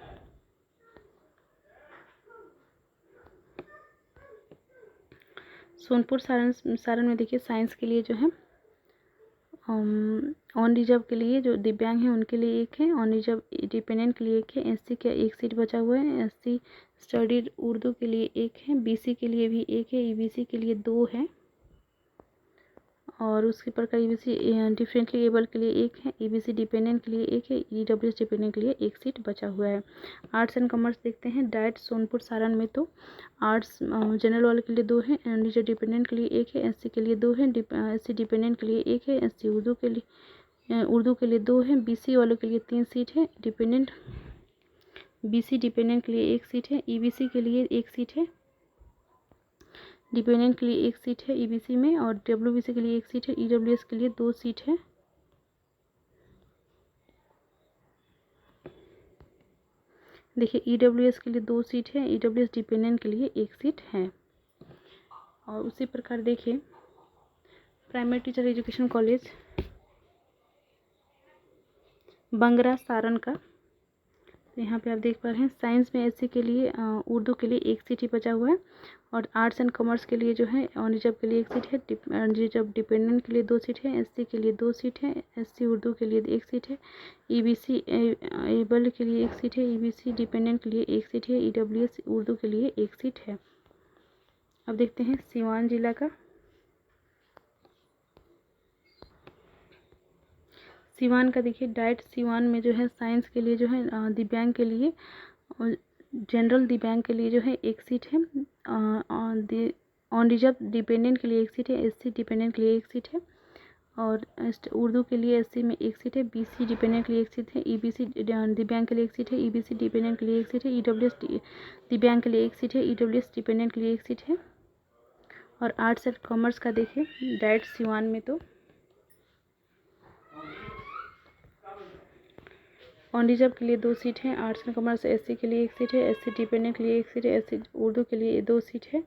सोनपुर सारण में देखिए साइंस के लिए जो है ऑन रिजर्व के लिए जो दिव्यांग हैं उनके लिए 1 है, ऑन रिजर्व डिपेंडेंट के लिए 1 है, एससी का 1 सीट बचा हुआ है, एससी स्टडीड उर्दू के लिए 1 है, बीसी के लिए भी 1 है, ईबीसी के लिए 2 है, और उसके प्रकार ईबीसी डिफरेंटली एबल के लिए 1 है, ईबीसी डिपेंडेंट के लिए 1 है, ईडब्ल्यूएस डिपेंडेंट के लिए 1 सीट बचा हुआ है। आर्ट्स एंड कॉमर्स देखते हैं डाइट सोनपुर सारण में, तो आर्ट्स जनरल वाले के लिए 2 है, रिजर्व डिपेंडेंट के लिए 1 है, एससी के लिए 2 है, एससी डिपेंडेंट के लिए 1 है, एससी उर्दू के लिए 2 है, बीसी वालों के लिए 3 सीट है, बीसी डिपेंडेंट के लिए 1 सीट है, ईबीसी के लिए 1 सीट है, डिपेंडेंट के लिए 1 सीट है ईबीसी में, और डब्ल्यूबीसी के लिए 1 सीट है, ईडब्ल्यूएस के लिए 2 सीट है। देखिए ईडब्ल्यूएस के लिए 2 सीट है, ईडब्ल्यूएस डिपेंडेंट के लिए 1 सीट है। और उसी प्रकार देखिए प्राइमरी टीचर एजुकेशन कॉलेज बंगरा सारण का, तो यहाँ पे आप देख पा रहे हैं साइंस में एससी के लिए उर्दू के लिए 1 सीट ही बचा हुआ है, और आर्ट्स एंड कॉमर्स के लिए जो है ऑन रिजर्व के लिए 1 सीट है, रिजर्व डिपेंडेंट के लिए 2 सीट है, एससी के लिए 2 सीट है, एससी उर्दू के लिए 1 सीट है, ईबीसी एबल के लिए 1 सीट है, ईबीसी डिपेंडेंट के लिए 1 सीट है, ईडब्ल्यूएस उर्दू के लिए 1 सीट है। अब देखते हैं सीवान जिला का। सीवान का देखिए डाइट सीवान में जो है साइंस के लिए जो है दिव्यांग के लिए, जनरल दिव्यांग के लिए जो है 1 सीट है, ऑन रिजर्व डिपेंडेंट के लिए 1 सीट है, एससी डिपेंडेंट के लिए 1 सीट है, और उर्दू के लिए एससी में 1 सीट है, बीसी डिपेंडेंट के लिए 1 सीट है, ईबीसी दिव्यांग के लिए 1 सीट है, ईबीसी डिपेंडेंट के लिए 1 सीट है, ईडब्ल्यूएस दिव्यांग के लिए 1 सीट है, ईडब्ल्यूएस डिपेंडेंट के लिए 1 सीट है। और आर्ट्स एंड कॉमर्स का देखें डाइट सीवान में, तो ऑन रिजर्व के लिए 2 सीट हैं, आर्ट्स एंड कॉमर्स एससी के लिए 1 सीट है, एससी डिपेंडेंट के लिए 1 सीट है, एससी उर्दू के लिए 2 सीट है,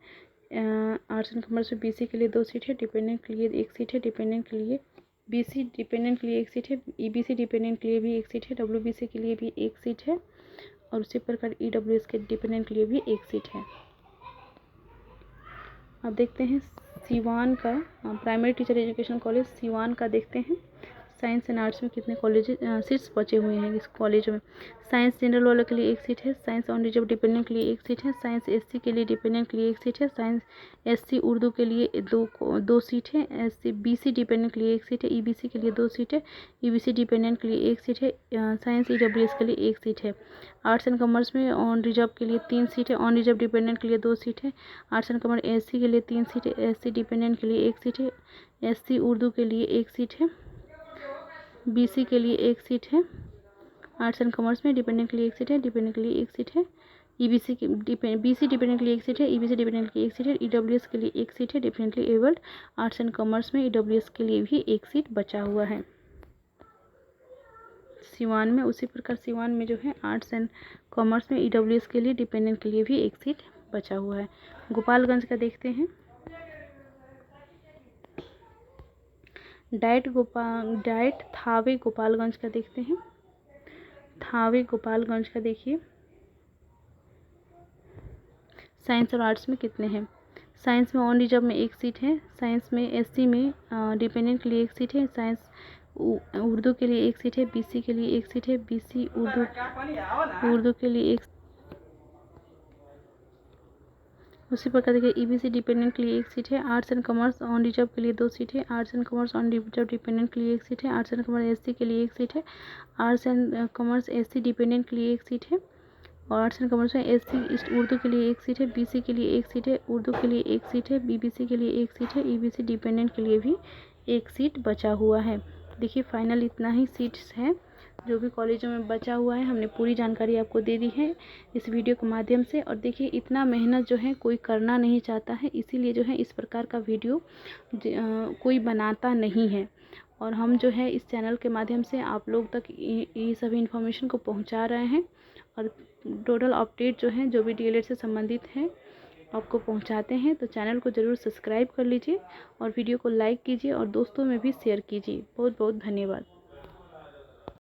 आर्ट्स एंड कॉमर्स में BC के लिए 2 सीट है, डिपेंडेंट के लिए 1 सीट है, डिपेंडेंट के लिए BC डिपेंडेंट के लिए 1 सीट है, EBC डिपेंडेंट के लिए भी 1 सीट है, WBC के लिए भी 1 सीट है और उसी प्रकार EWS के डिपेंडेंट के लिए भी 1 सीट है। अब देखते हैं सिवान का primary teacher education college Siwan का देखते हैं साइंस एंड आर्ट्स में कितने कॉलेज सीट्स बचे हुए हैं इस कॉलेज में। साइंस जनरल वालों के लिए 1 सीट है, साइंस ऑन रिजर्व डिपेंडेंट के लिए 1 सीट है, साइंस SC के लिए डिपेंडेंट के लिए 1 सीट है, साइंस SC उर्दू के लिए दो सीट है, SC BC डिपेंडेंट के लिए 1 सीट है, EBC के लिए 2 सीट है, EBC डिपेंडेंट के लिए 1 सीट है, साइंस EWS के लिए 1 सीट है। आर्ट्स एंड कॉमर्स में ऑन रिजर्व के लिए 3 सीट है, ऑन रिजर्व डिपेंडेंट के लिए 2 सीट है, आर्ट्स एंड कॉमर्स SC के लिए 3 सीट है, SC डिपेंडेंट के लिए 1 सीट है, SC उर्दू के लिए 1 सीट है, BC के लिए 1 सीट है, आर्ट्स एंड कॉमर्स में डिपेंडेंट के लिए 1 सीट है, डिपेंडेंट के लिए 1 सीट है, BC डिपेंडेंट के लिए 1 सीट है, EBC डिपेंडेंट के लिए 1 सीट है, EWS के लिए 1 सीट है, differently abled arts and commerce में EWS के लिए भी 1 सीट बचा हुआ है सिवान में। उसी प्रकार सिवान में जो है आर्ट्स एंड कॉमर्स में EWS के लिए डिपेंडेंट के लिए भी 1 सीट बचा हुआ है। गोपालगंज का देखते हैं, डाइट थावे गोपालगंज का देखते हैं। थावे गोपालगंज का देखिए साइंस और आर्ट्स में कितने हैं। साइंस में ऑन रिजर्व में 1 सीट है, साइंस में SC में डिपेंडेंट के लिए 1 सीट है, साइंस उर्दू के लिए 1 सीट है, BC के लिए 1 सीट है, BC उर्दू के लिए 1। उसी प्रकार देखिए EBC डिपेंडेंट के लिए 1 सीट है, arts and commerce on reserve के लिए 2 सीट है, arts and commerce on reserve dependent के लिए 1 सीट है, आर्ट्स एंड कॉमर्स SC के लिए 1 सीट है, arts and commerce SC dependent के लिए 1 सीट है और आर्ट्स एंड कॉमर्स में SC उर्दू के लिए 1 सीट है, BC के लिए 1 सीट है, उर्दू के लिए 1 सीट है, BBC के लिए 1 सीट है, EBC डिपेंडेंट के लिए भी 1 सीट बचा हुआ है। देखिए फाइनल इतना ही सीट्स है जो भी कॉलेजों में बचा हुआ है। हमने पूरी जानकारी आपको दे दी है इस वीडियो के माध्यम से। और देखिए इतना मेहनत जो है कोई करना नहीं चाहता है, इसीलिए जो है इस प्रकार का वीडियो कोई बनाता नहीं है और हम जो है इस चैनल के माध्यम से आप लोग तक ये सभी इन्फॉर्मेशन को पहुंचा रहे हैं और टोटल अपडेट जो है जो भी DLED से संबंधित है आपको पहुंचाते हैं। तो चैनल को ज़रूर सब्सक्राइब कर लीजिए और वीडियो को लाइक कीजिए और दोस्तों में भी शेयर कीजिए। बहुत बहुत धन्यवाद।